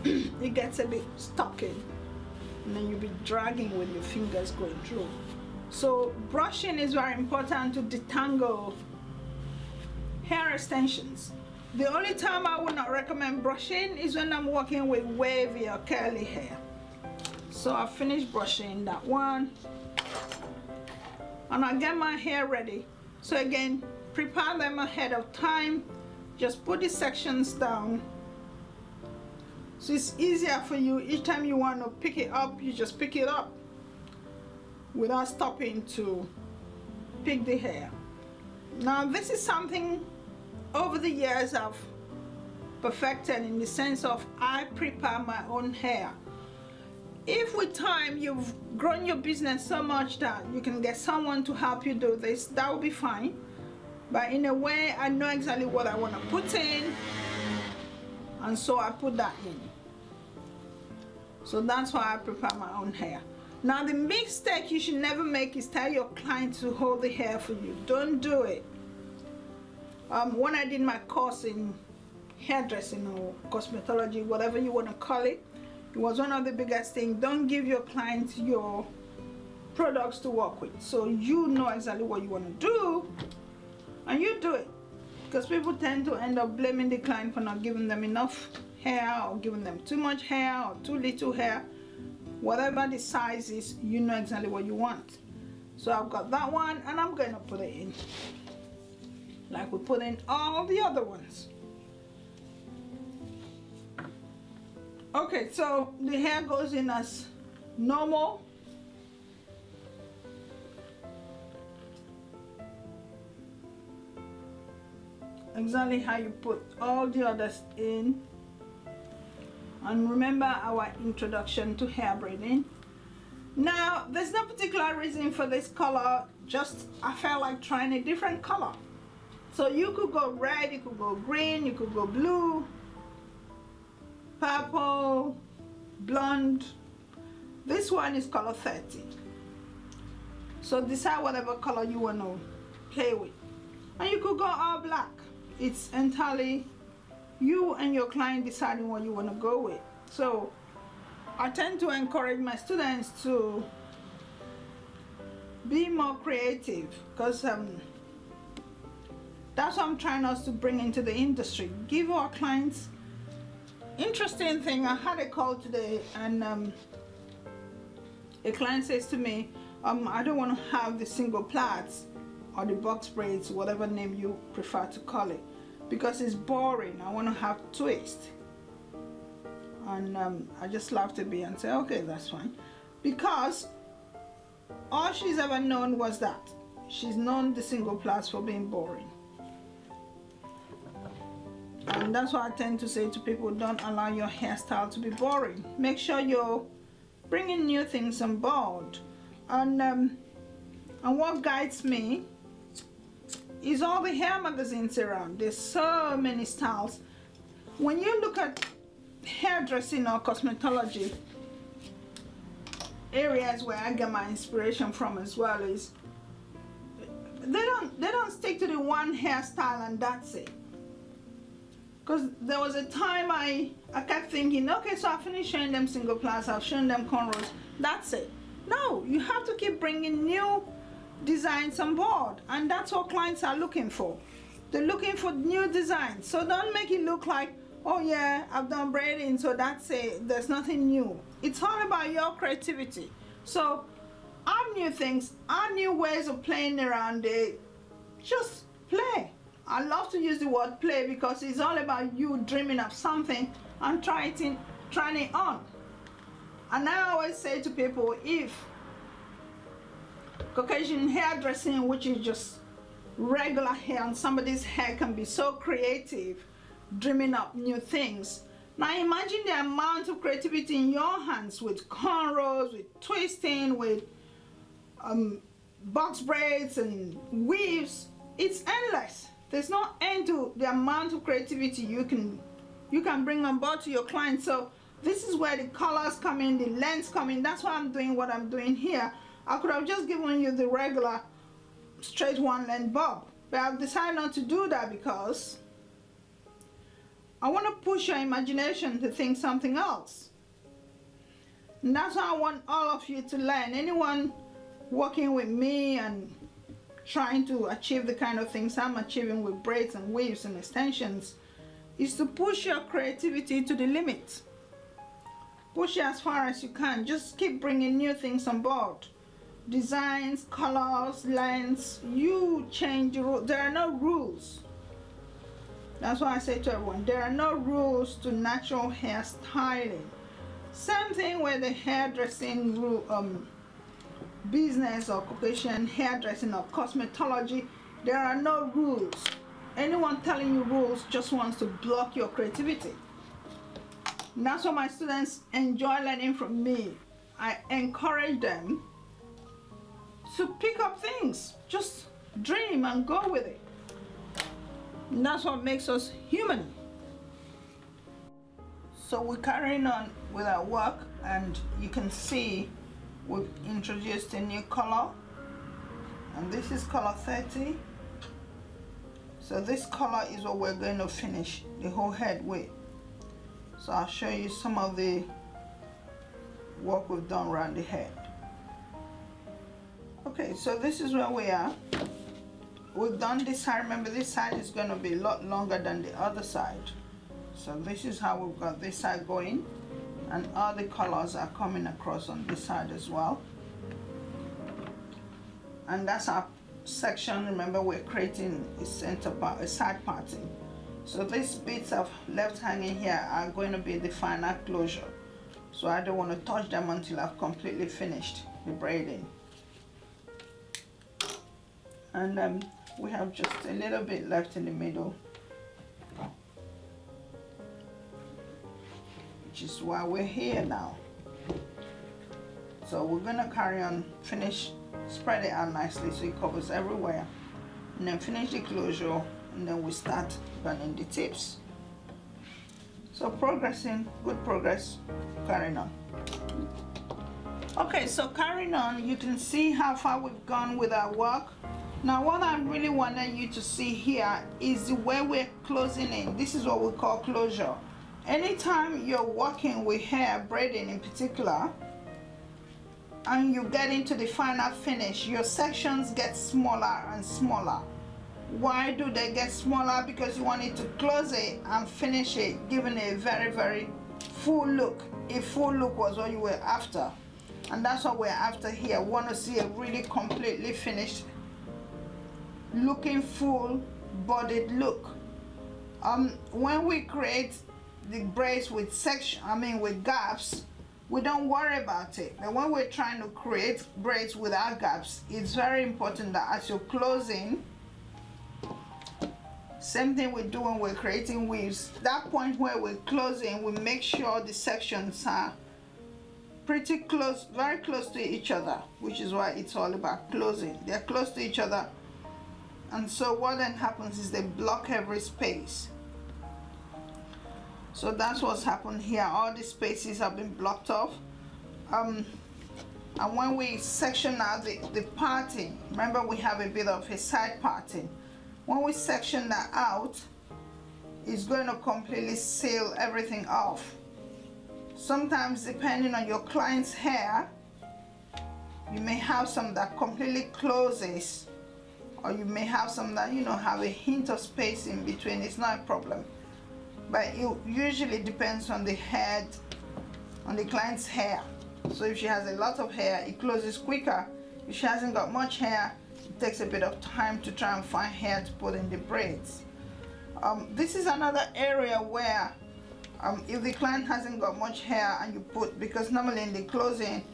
it gets a bit stuck in, and then you'll be dragging with your fingers going through. So brushing is very important to detangle hair extensions. The only time I would not recommend brushing is when I'm working with wavy or curly hair. So I finished brushing that one, and I get my hair ready. So again, prepare them ahead of time. Just put the sections down so it's easier for you. Each time you want to pick it up, you just pick it up without stopping to pick the hair. Now this is something over the years I've perfected, in the sense of I prepare my own hair. If with time you've grown your business so much that you can get someone to help you do this, that will be fine. But in a way, I know exactly what I want to put in, and so I put that in. So that's why I prepare my own hair. Now the mistake you should never make is tell your client to hold the hair for you. Don't do it. When I did my course in hairdressing or cosmetology, whatever you want to call it, it was one of the biggest things. Don't give your clients your products to work with. So you know exactly what you want to do, and you do it. Because people tend to end up blaming the client for not giving them enough hair, or giving them too much hair or too little hair. Whatever the size is, you know exactly what you want. So I've got that one, and I'm going to put it in like we put in all the other ones. Okay, so the hair goes in as normal. Exactly how you put all the others in. And remember our introduction to hair braiding. Now there's no particular reason for this color, just I felt like trying a different color. So you could go red, you could go green, you could go blue, purple, blonde. This one is color 30. So decide whatever color you want to play with. And you could go all black. It's entirely you and your client deciding what you want to go with. So I tend to encourage my students to be more creative, because that's what I'm trying us to bring into the industry. Give our clients interesting thing. I had a call today, and a client says to me, I don't want to have the single plaits or the box braids, whatever name you prefer to call it, because it's boring. I want to have twist. And I just laughed a bit and said, okay, that's fine. Because all she's ever known was that. She's known the single plaits for being boring. And that's why I tend to say to people, don't allow your hairstyle to be boring. Make sure you're bringing new things on board. And what guides me is all the hair magazines around. There's so many styles. When you look at hairdressing or cosmetology, areas where I get my inspiration from as well, is they don't stick to the one hairstyle and that's it. Because there was a time I kept thinking, okay, so I finished showing them single plaits, I've shown them cornrows, that's it. No, you have to keep bringing new designs on board, and that's what clients are looking for. They're looking for new designs. So don't make it look like, oh yeah, I've done braiding, so that's it, there's nothing new. It's all about your creativity. So add new things, add new ways of playing around it. Just play. I love to use the word play because it's all about you dreaming of something and trying it on. And I always say to people, if Caucasian hairdressing, which is just regular hair, and somebody's hair can be so creative, dreaming up new things. Now imagine the amount of creativity in your hands with cornrows, with twisting, with box braids and weaves. It's endless. There's no end to the amount of creativity you can bring on board to your client. So this is where the colors come in, the lengths come in. That's why I'm doing what I'm doing here. I could have just given you the regular straight one length bob, but I've decided not to do that because I want to push your imagination to think something else. And that's what I want all of you to learn. Anyone working with me and trying to achieve the kind of things I'm achieving with braids and weaves and extensions is to push your creativity to the limit. Push it as far as you can. Just keep bringing new things on board. Designs, colors, lengths, you change the rules. There are no rules. That's why I say to everyone, there are no rules to natural hair styling. Same thing with the hairdressing business or occupation, hairdressing or cosmetology. There are no rules. Anyone telling you rules just wants to block your creativity. And that's what my students enjoy learning from me. I encourage them to pick up things. Just dream and go with it. And that's what makes us human. So we're carrying on with our work, and you can see we've introduced a new color, and this is color 30. So this color is what we're going to finish the whole head with. So I'll show you some of the work we've done around the head. Okay, so this is where we are. We've done this side. Remember, this side is going to be a lot longer than the other side. So this is how we've got this side going, and all the colors are coming across on this side as well. And that's our section. Remember, we're creating a center part, a side parting. So these bits of left hanging here are going to be the final closure. So I don't want to touch them until I've completely finished the braiding. And we have just a little bit left in the middle, which is why we're here now. So we're gonna carry on, finish, spread it out nicely so it covers everywhere, and then finish the closure, and then we start burning the tips. So progressing, good progress, carrying on. Okay, so carrying on, you can see how far we've gone with our work. Now what I really wanted you to see here is the way we're closing in. This is what we call closure. Anytime you're working with hair, braiding in particular, and you get into the final finish, your sections get smaller and smaller. Why do they get smaller? Because you want it to close it and finish it, giving it a very, very full look. A full look was what you were after. And that's what we're after here. We want to see a really completely finished looking full bodied look. When we create the braids with with gaps, we don't worry about it. But when we're trying to create braids without gaps, it's very important that as you're closing, same thing we do when we're creating weaves, that point where we're closing, we make sure the sections are pretty close, very close to each other, which is why it's all about closing. They're close to each other. And so what then happens is they block every space. So that's what's happened here. All the spaces have been blocked off. And when we section out the parting, remember we have a bit of a side parting. When we section that out, it's going to completely seal everything off. Sometimes, depending on your client's hair, you may have some that completely closes, or you may have some that, you know, have a hint of space in between. It's not a problem, but it usually depends on the head, on the client's hair. So if she has a lot of hair, it closes quicker. If she hasn't got much hair, it takes a bit of time to try and find hair to put in the braids. This is another area where if the client hasn't got much hair and you put, because normally in the closing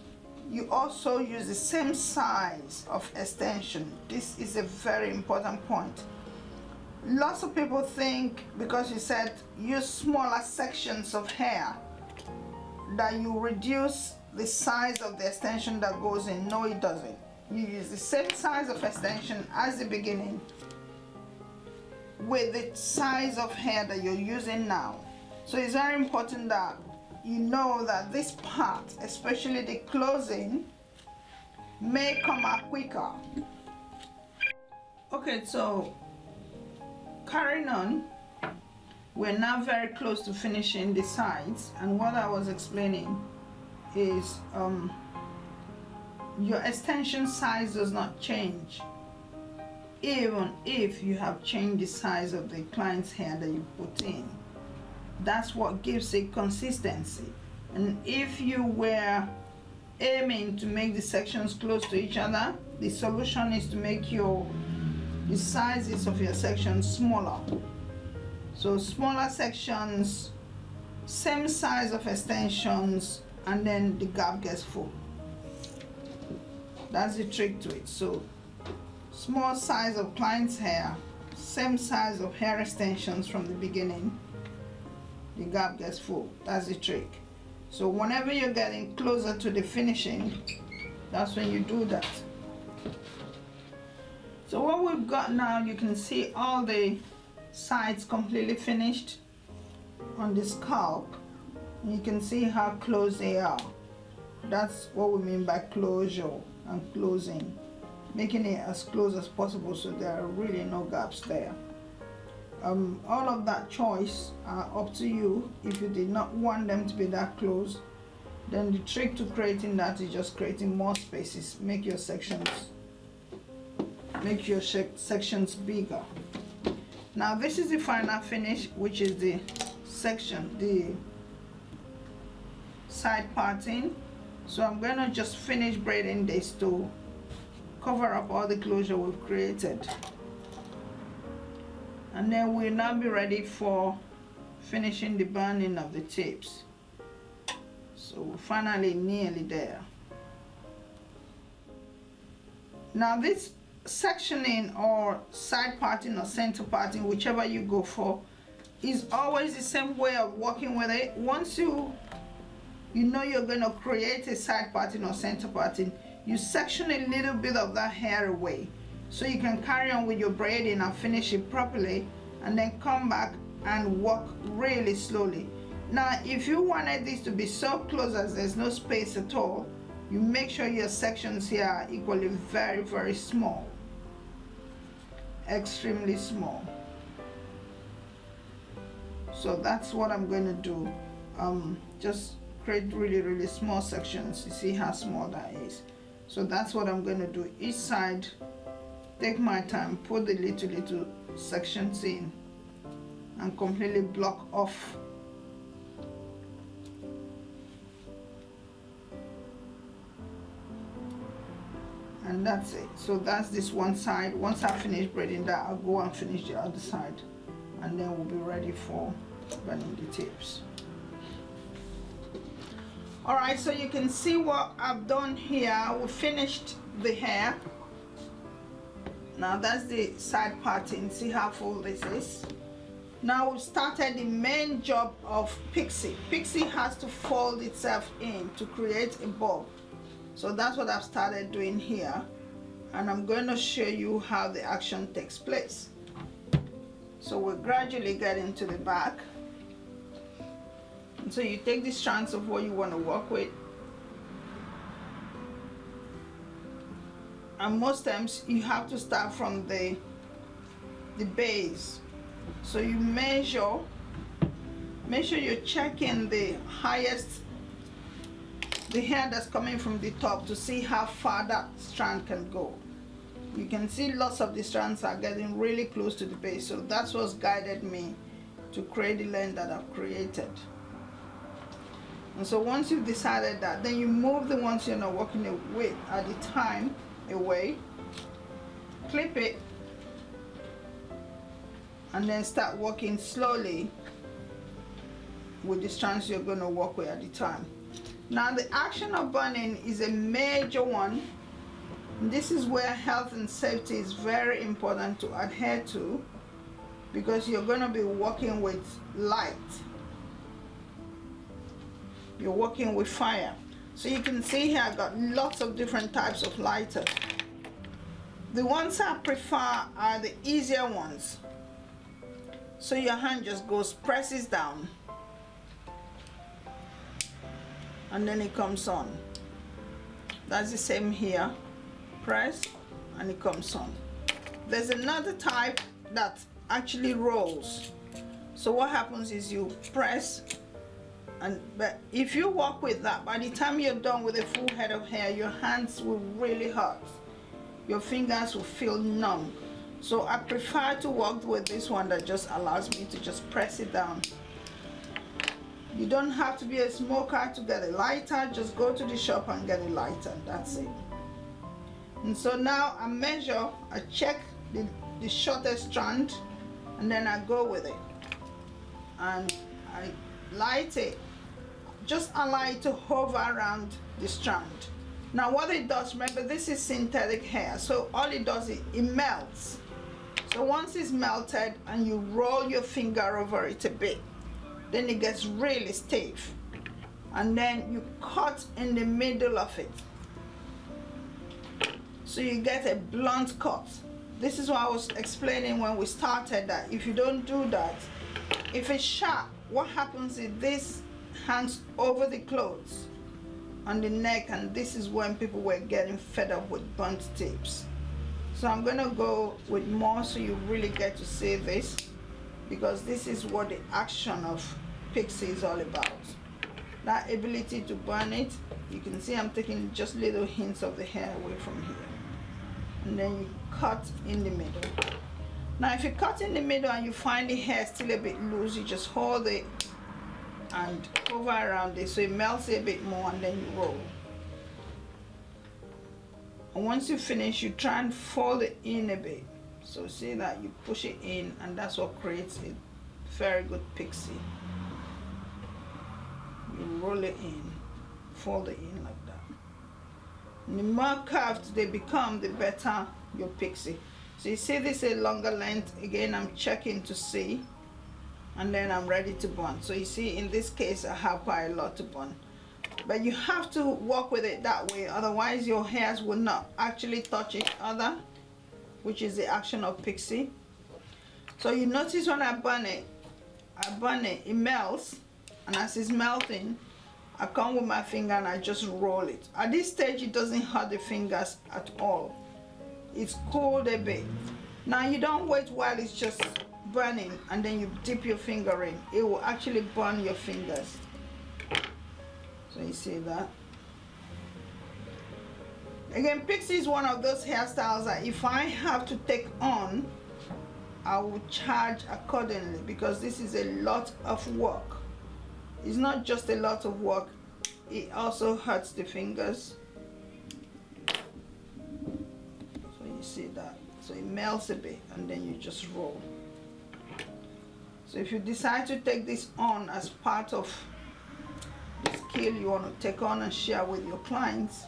you also use the same size of extension. This is a very important point. Lots of people think because you said use smaller sections of hair that you reduce the size of the extension that goes in. No, it doesn't. You use the same size of extension as the beginning with the size of hair that you're using now. So it's very important that you know that this part, especially the closing, may come out quicker. Okay, so carrying on, we're now very close to finishing the sides, and what I was explaining is your extension size does not change even if you have changed the size of the client's hair that you put in. That's what gives it consistency. And if you were aiming to make the sections close to each other, the solution is to make the sizes of your sections smaller. So smaller sections, same size of extensions, and then the gap gets full. That's the trick to it. So small size of client's hair, same size of hair extensions from the beginning, the gap gets full. That's the trick. So whenever you're getting closer to the finishing, that's when you do that. So what we've got now, you can see all the sides completely finished on the scalp. You can see how close they are. That's what we mean by closure and closing, making it as close as possible so there are really no gaps there. All of that choice are up to you. If you did not want them to be that close, then the trick to creating that is just creating more spaces. Make your sections bigger. Now this is the final finish, which is the section, the side parting. So I'm going to just finish braiding this to cover up all the closure we've created. And then we'll now be ready for finishing the binding of the tips. So we're finally nearly there. Now this sectioning or side parting or center parting, whichever you go for, is always the same way of working with it. Once you know you're going to create a side parting or center parting, you section a little bit of that hair away so you can carry on with your braiding and finish it properly, and then come back and work really slowly. Now if you wanted this to be so close as there's no space at all, you make sure your sections here are equally very, very small, extremely small. So that's what I'm going to do. Just create really, really small sections. You see how small that is. So that's what I'm going to do. Each side, take my time, put the little sections in and completely block off. And that's it. So that's this one side. Once I finish braiding that, I'll go and finish the other side, and then we'll be ready for binding the tips. Alright, so you can see what I've done here. We finished the hair. Now that's the side parting. See how full this is. Now we've started the main job of Pixie. Pixie has to fold itself in to create a bob. So that's what I've started doing here, and I'm going to show you how the action takes place. So we're gradually getting to the back. And so you take the strands of what you want to work with, and most times you have to start from the base. So you make sure you're checking the highest, the hair that's coming from the top, to see how far that strand can go. You can see lots of the strands are getting really close to the base, so that's what's guided me to create the length that I've created. And so once you've decided that, then you move the ones you're not working with at the time away, clip it, and then start working slowly with the strands you're going to work with at the time. Now the action of burning is a major one. This is where health and safety is very important to adhere to, because you're going to be working with light. You're working with fire. So you can see here I've got lots of different types of lighter. The ones I prefer are the easier ones. So your hand just presses down, and then it comes on. That's the same here. Press and it comes on. There's another type that actually rolls. So what happens is you press, but if you work with that, by the time you're done with a full head of hair, your hands will really hurt. Your fingers will feel numb. So I prefer to work with this one that just allows me to just press it down. You don't have to be a smoker to get a lighter. Just go to the shop and get a lighter. That's it. And so now I measure, I check the shortest strand, and then I go with it. And I light it. Just allow it to hover around the strand. Now what it does, remember this is synthetic hair, so all it does is it melts. So once it's melted and you roll your finger over it a bit, then it gets really stiff. And then you cut in the middle of it. So you get a blunt cut. This is what I was explaining when we started, that if you don't do that, if it's sharp, what happens is this hangs over the clothes on the neck, and this is when people were getting fed up with blunt tips. So I'm gonna go with more so you really get to see this, because this is what the action of Pixie is all about. That ability to burn it. You can see I'm taking just little hints of the hair away from here, and then you cut in the middle. Now if you cut in the middle and you find the hair still a bit loose, you just hold it and hover around it so it melts a bit more, and then you roll. And once you finish, you try and fold it in a bit. So see that you push it in, and that's what creates a very good pixie. You roll it in, fold it in like that. And the more curved they become, the better your pixie. So you see this is a longer length. Again, I'm checking to see, and then I'm ready to burn. So you see in this case I have quite a lot to burn, but you have to work with it that way, otherwise your hairs will not actually touch each other, which is the action of Pixie. So you notice when I burn it, it melts, and as it's melting I come with my finger and I just roll it. At this stage it doesn't hurt the fingers at all. It's cooled a bit. Now you don't wait while it's just burning and then you dip your finger in. It will actually burn your fingers. So you see that. Again, Pixie is one of those hairstyles that if I have to take on, I will charge accordingly, because this is a lot of work. It's not just a lot of work, it also hurts the fingers. So you see that. So it melts a bit and then you just roll. So if you decide to take this on as part of the skill you want to take on and share with your clients,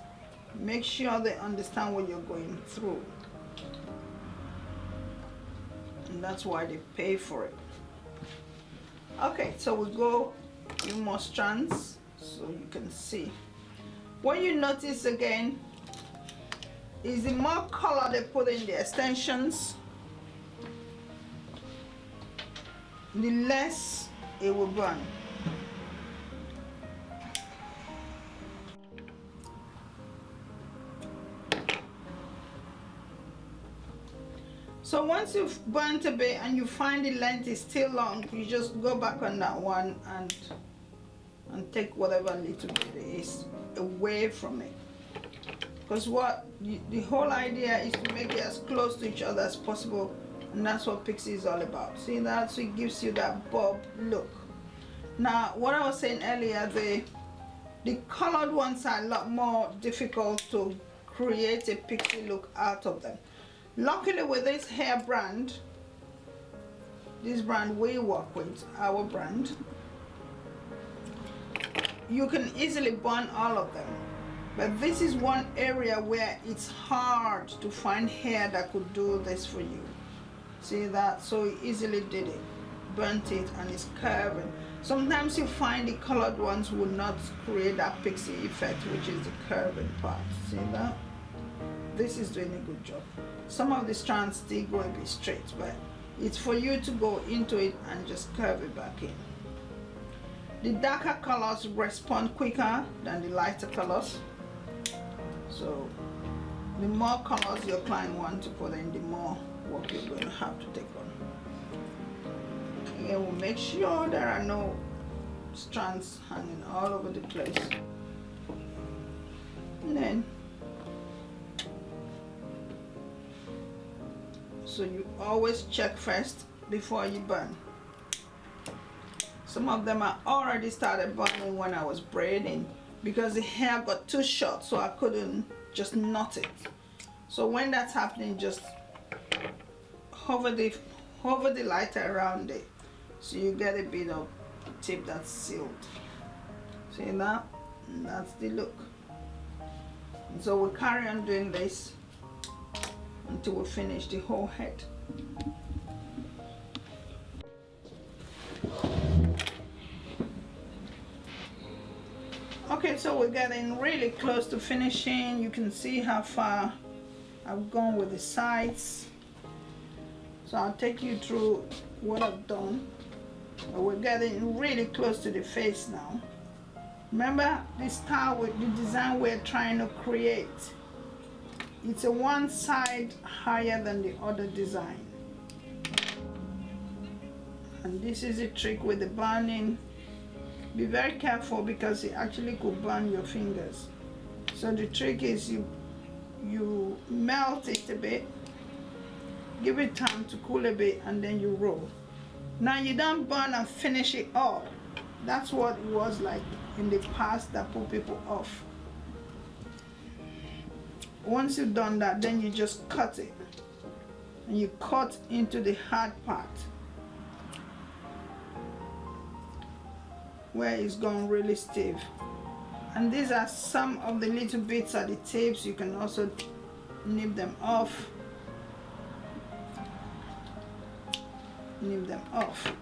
make sure they understand what you're going through. And that's why they pay for it. Okay, so we go a few more strands so you can see. What you notice again is the more color they put in the extensions, the less it will burn. So once you've burnt a bit and you find the length is still long, you just go back on that one and take whatever little bit it is away from it. Because the whole idea is to make it as close to each other as possible, and that's what Pixie is all about. See that? So it gives you that bob look. Now, what I was saying earlier, the colored ones are a lot more difficult to create a Pixie look out of them. Luckily with this hair brand, this brand we work with, our brand, you can easily burn all of them. But this is one area where it's hard to find hair that could do this for you. See that? So he easily did it, burnt it, and it's curving. Sometimes you find the colored ones will not create that pixie effect, which is the curving part. See that? This is doing a good job. Some of the strands still go a bit straight, but it's for you to go into it and just curve it back in. The darker colors respond quicker than the lighter colors. So the more colors your client wants to put in, the more work you're going to have to take on. Again, we'll make sure there are no strands hanging all over the place. And then, so you always check first before you burn. Some of them I already started burning when I was braiding because the hair got too short, so I couldn't just knot it. So when that's happening, just hover the lighter around it so you get a bit of tip that's sealed. See that? And that's the look. And so we'll carry on doing this until we finish the whole head. Okay, so we're getting really close to finishing. You can see how far I've gone with the sides. So I'll take you through what I've done. But we're getting really close to the face now. Remember the style with the design we're trying to create. It's a one side higher than the other design. And this is a trick with the burning. Be very careful because it actually could burn your fingers. So the trick is you melt it a bit, give it time to cool a bit, and then you roll. Now you don't burn and finish it all. That's what it was like in the past that put people off. Once you've done that, then you just cut it. And you cut into the hard part where it's gone really stiff. And these are some of the little bits at the tips. You can also nip them off. Nip them off.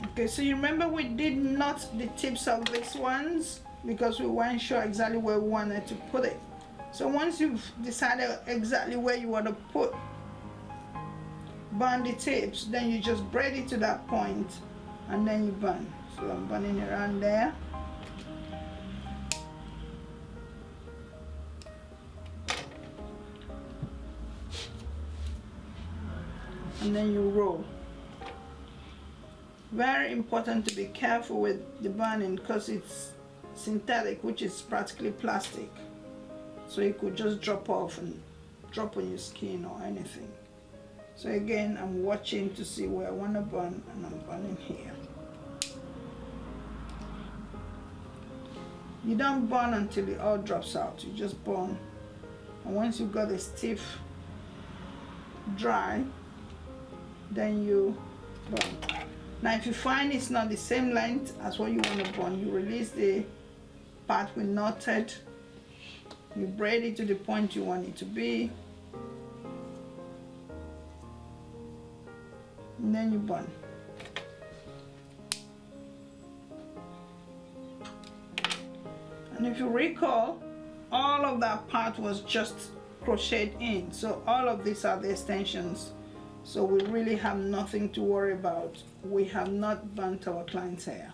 Okay, so you remember we did knot the tips of these ones because we weren't sure exactly where we wanted to put it. So once you've decided exactly where you want to burn the tips, then you just braid it to that point and then you burn. So I'm burning around there. And then you roll. Very important to be careful with the burning because it's synthetic, which is practically plastic. So it could just drop off and drop on your skin or anything. So again, I'm watching to see where I want to burn, and I'm burning here. You don't burn until it all drops out. You just burn. And once you've got a stiff, dry, then you burn. Now if you find it's not the same length as what you want to burn, you release the part we knotted. You braid it to the point you want it to be. And then you burn. And if you recall, all of that part was just crocheted in. So all of these are the extensions. So we really have nothing to worry about. We have not burnt our client's hair.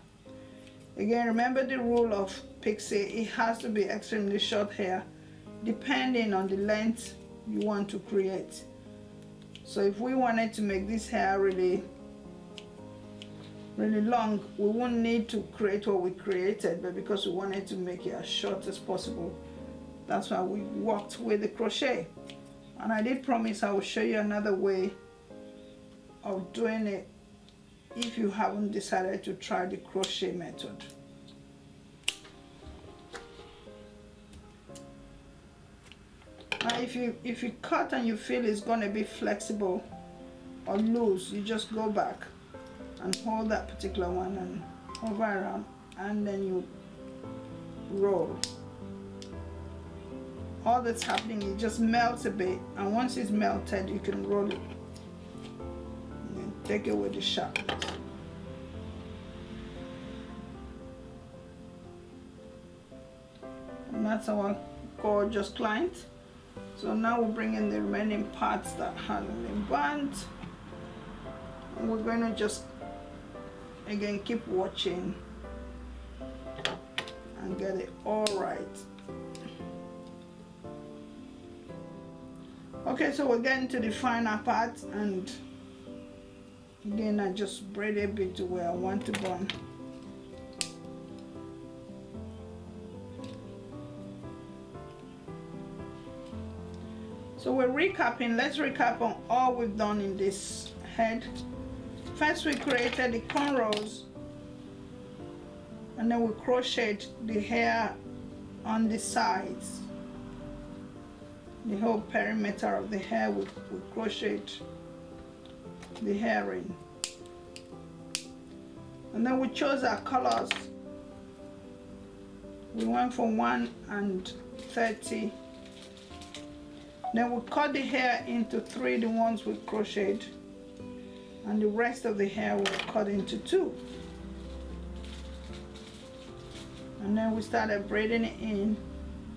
Again, remember the rule of Pixie, it has to be extremely short hair depending on the length you want to create. So if we wanted to make this hair really long, we wouldn't need to create what we created, but because we wanted to make it as short as possible, that's why we worked with the crochet. And I did promise I will show you another way of doing it if you haven't decided to try the crochet method. Now if you cut and you feel it's going to be flexible or loose, you just go back and hold that particular one and hover around, and then you roll. All that's happening, it just melts a bit, and once it's melted you can roll it and then take it with the sharpness. And that's our gorgeous client. So now we'll bring in the remaining parts that haven't been burnt, and we're going to just again keep watching and get it all right. Okay, so we're getting to the final part, and again I just braid a bit to where I want to burn. So we're recapping. Let's recap on all we've done in this head. First we created the cornrows, and then we crocheted the hair on the sides. The whole perimeter of the hair we crocheted the hair in. And then we chose our colors. We went for 1 and 30. Then we cut the hair into 3, the ones we crocheted, and the rest of the hair we cut into 2. And then we started braiding it in.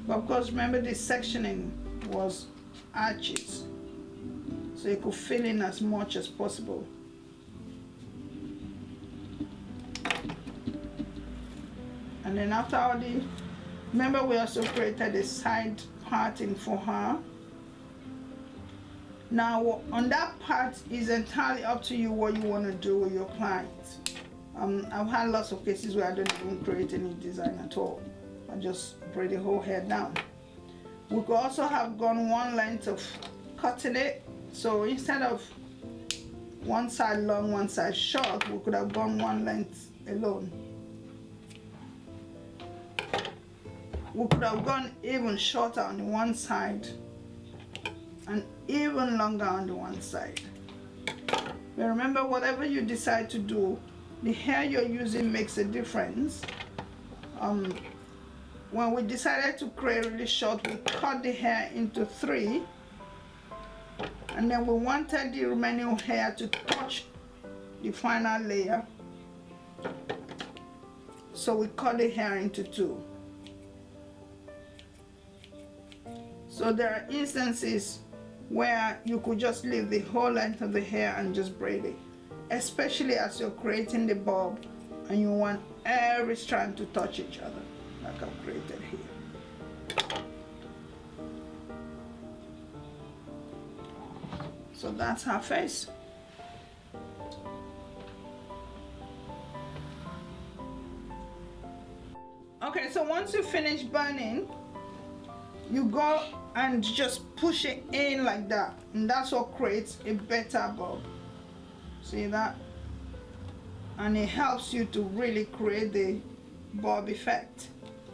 But of course, remember the sectioning was arches, so you could fill in as much as possible. And then after all the, remember we also created a side parting for her. Now on that part is entirely up to you what you want to do with your clients. I've had lots of cases where I don't even create any design at all. I just braid the whole hair down. We could also have gone one length of cutting it. So instead of one side long, one side short, we could have gone one length alone. We could have gone even shorter on the one side and even longer on the one side. But remember, whatever you decide to do, the hair you're using makes a difference. When we decided to create really short, we cut the hair into 3, and then we wanted the remaining hair to touch the final layer, so we cut the hair into 2. So there are instances where you could just leave the whole length of the hair and just braid it, especially as you're creating the bob and you want every strand to touch each other, like I've created here. So that's her face. Okay, so once you finish burning, you go and just push it in like that, and that's what creates a better bob. See that? And it helps you to really create the bob effect.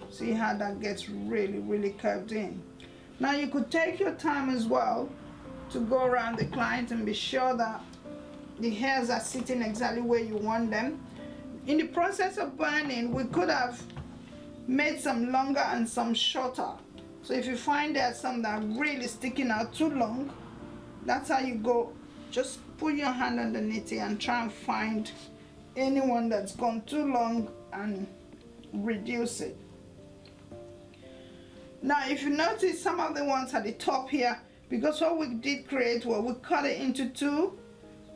See how that gets really curved in. Now you could take your time as well to go around the client and be sure that the hairs are sitting exactly where you want them. In the process of burning, we could have made some longer and some shorter. So if you find there's some that are really sticking out too long, that's how you go. Just put your hand underneath it and try and find anyone that's gone too long and reduce it. Now if you notice some of the ones at the top here, because what we did create was we cut it into 2,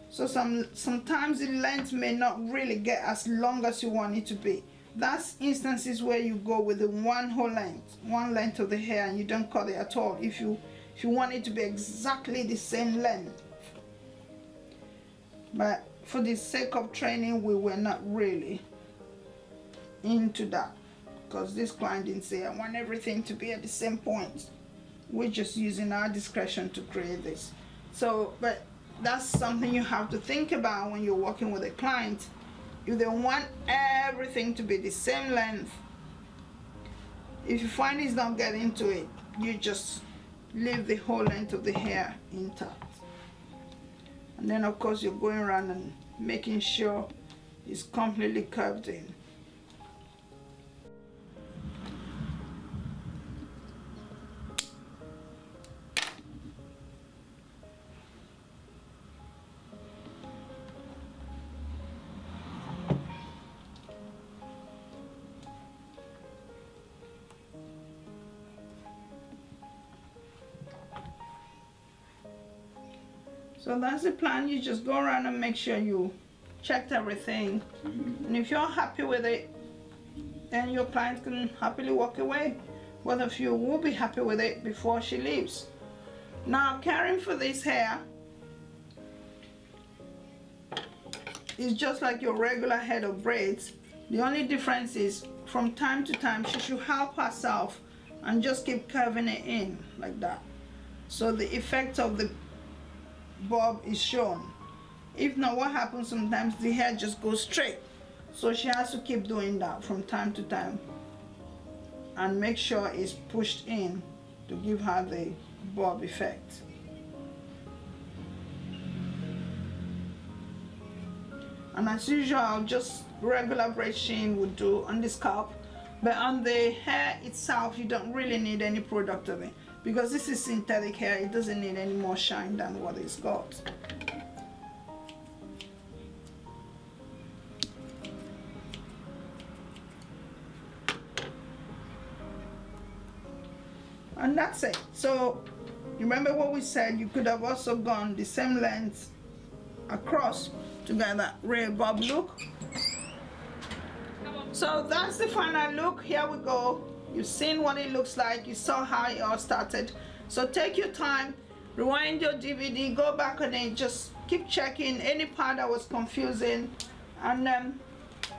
so sometimes the length may not really get as long as you want it to be. That's instances where you go with the one length of the hair, and you don't cut it at all if you want it to be exactly the same length. But for the sake of training, we were not really into that, because this client didn't say I want everything to be at the same point. We're just using our discretion to create this. So, but that's something you have to think about when you're working with a client. If they want everything to be the same length, if you find he's not getting to it, you just leave the whole length of the hair intact. And then of course you're going around and making sure it's completely curved in. So that's the plan. You just go around and make sure you checked everything. And if you're happy with it, then your client can happily walk away. Both of you will be happy with it before she leaves. Now, caring for this hair is just like your regular head of braids. The only difference is from time to time she should help herself and just keep curving it in like that. So the effect of the bob is shown. If not, what happens sometimes, the hair just goes straight. So she has to keep doing that from time to time and make sure it's pushed in to give her the bob effect. And as usual, just regular brushing would do on the scalp, but on the hair itself you don't really need any product of it, because this is synthetic hair. It doesn't need any more shine than what it's got. And that's it. So remember what we said, you could have also gone the same length across to get that real bob look. So that's the final look. Here we go. You've seen what it looks like. You saw how it all started. So take your time, rewind your DVD, go back on it, just keep checking any part that was confusing, and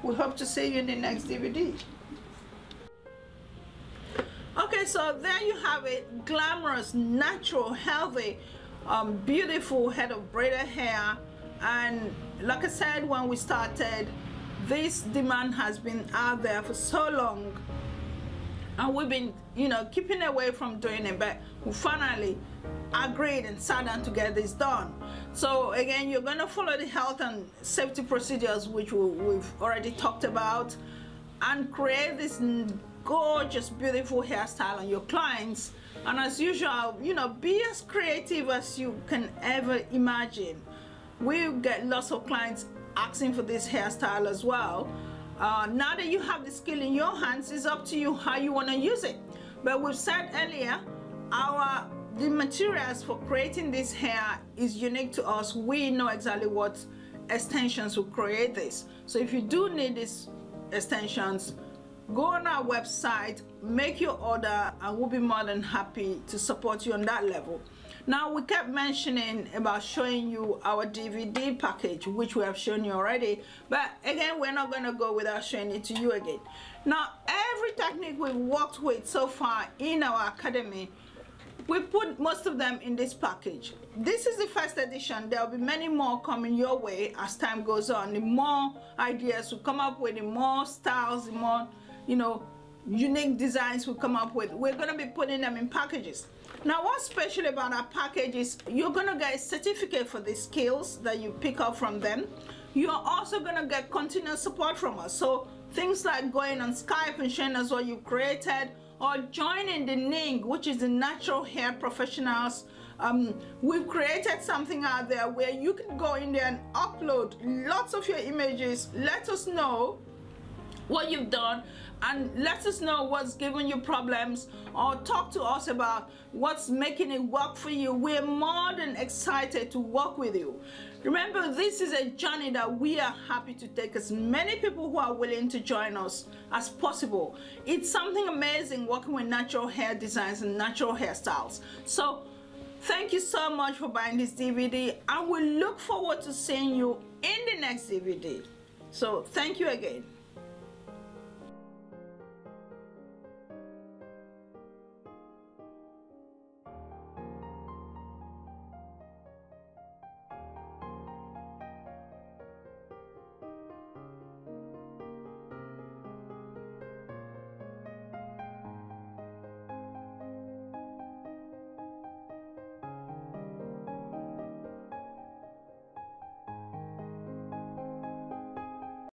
we hope to see you in the next DVD. Okay, so there you have it. Glamorous, natural, healthy, beautiful head of braided hair. And like I said when we started, this demand has been out there for so long, and we've been, you know, keeping away from doing it, but we finally agreed and sat down to get this done. So again, you're going to follow the health and safety procedures, which we've already talked about, and create this gorgeous, beautiful hairstyle on your clients. And as usual, you know, be as creative as you can ever imagine. We get lots of clients asking for this hairstyle as well. Now that you have the skill in your hands, it's up to you how you want to use it. But we've said earlier, the materials for creating this hair is unique to us. We know exactly what extensions will create this. So if you do need these extensions, go on our website, make your order, and we'll be more than happy to support you on that level. Now, we kept mentioning about showing you our DVD package, which we have shown you already, but again, we're not going to go without showing it to you again. Now, every technique we've worked with so far in our academy, we put most of them in this package. This is the first edition. There will be many more coming your way as time goes on. The more ideas we come up with, the more styles, the more, you know, unique designs we come up with, we're going to be putting them in packages. Now, what's special about our package is you're going to get a certificate for the skills that you pick up from them. You're also going to get continuous support from us. So things like going on Skype and showing us what you created, or joining the NING, which is the Natural Hair Professionals. We've created something out there where you can go in there and upload lots of your images. Let us know what you've done, and let us know what's giving you problems, or talk to us about what's making it work for you. We're more than excited to work with you. Remember, this is a journey that we are happy to take as many people who are willing to join us as possible. It's something amazing working with natural hair designs and natural hairstyles. So thank you so much for buying this DVD, and we look forward to seeing you in the next DVD. So thank you again.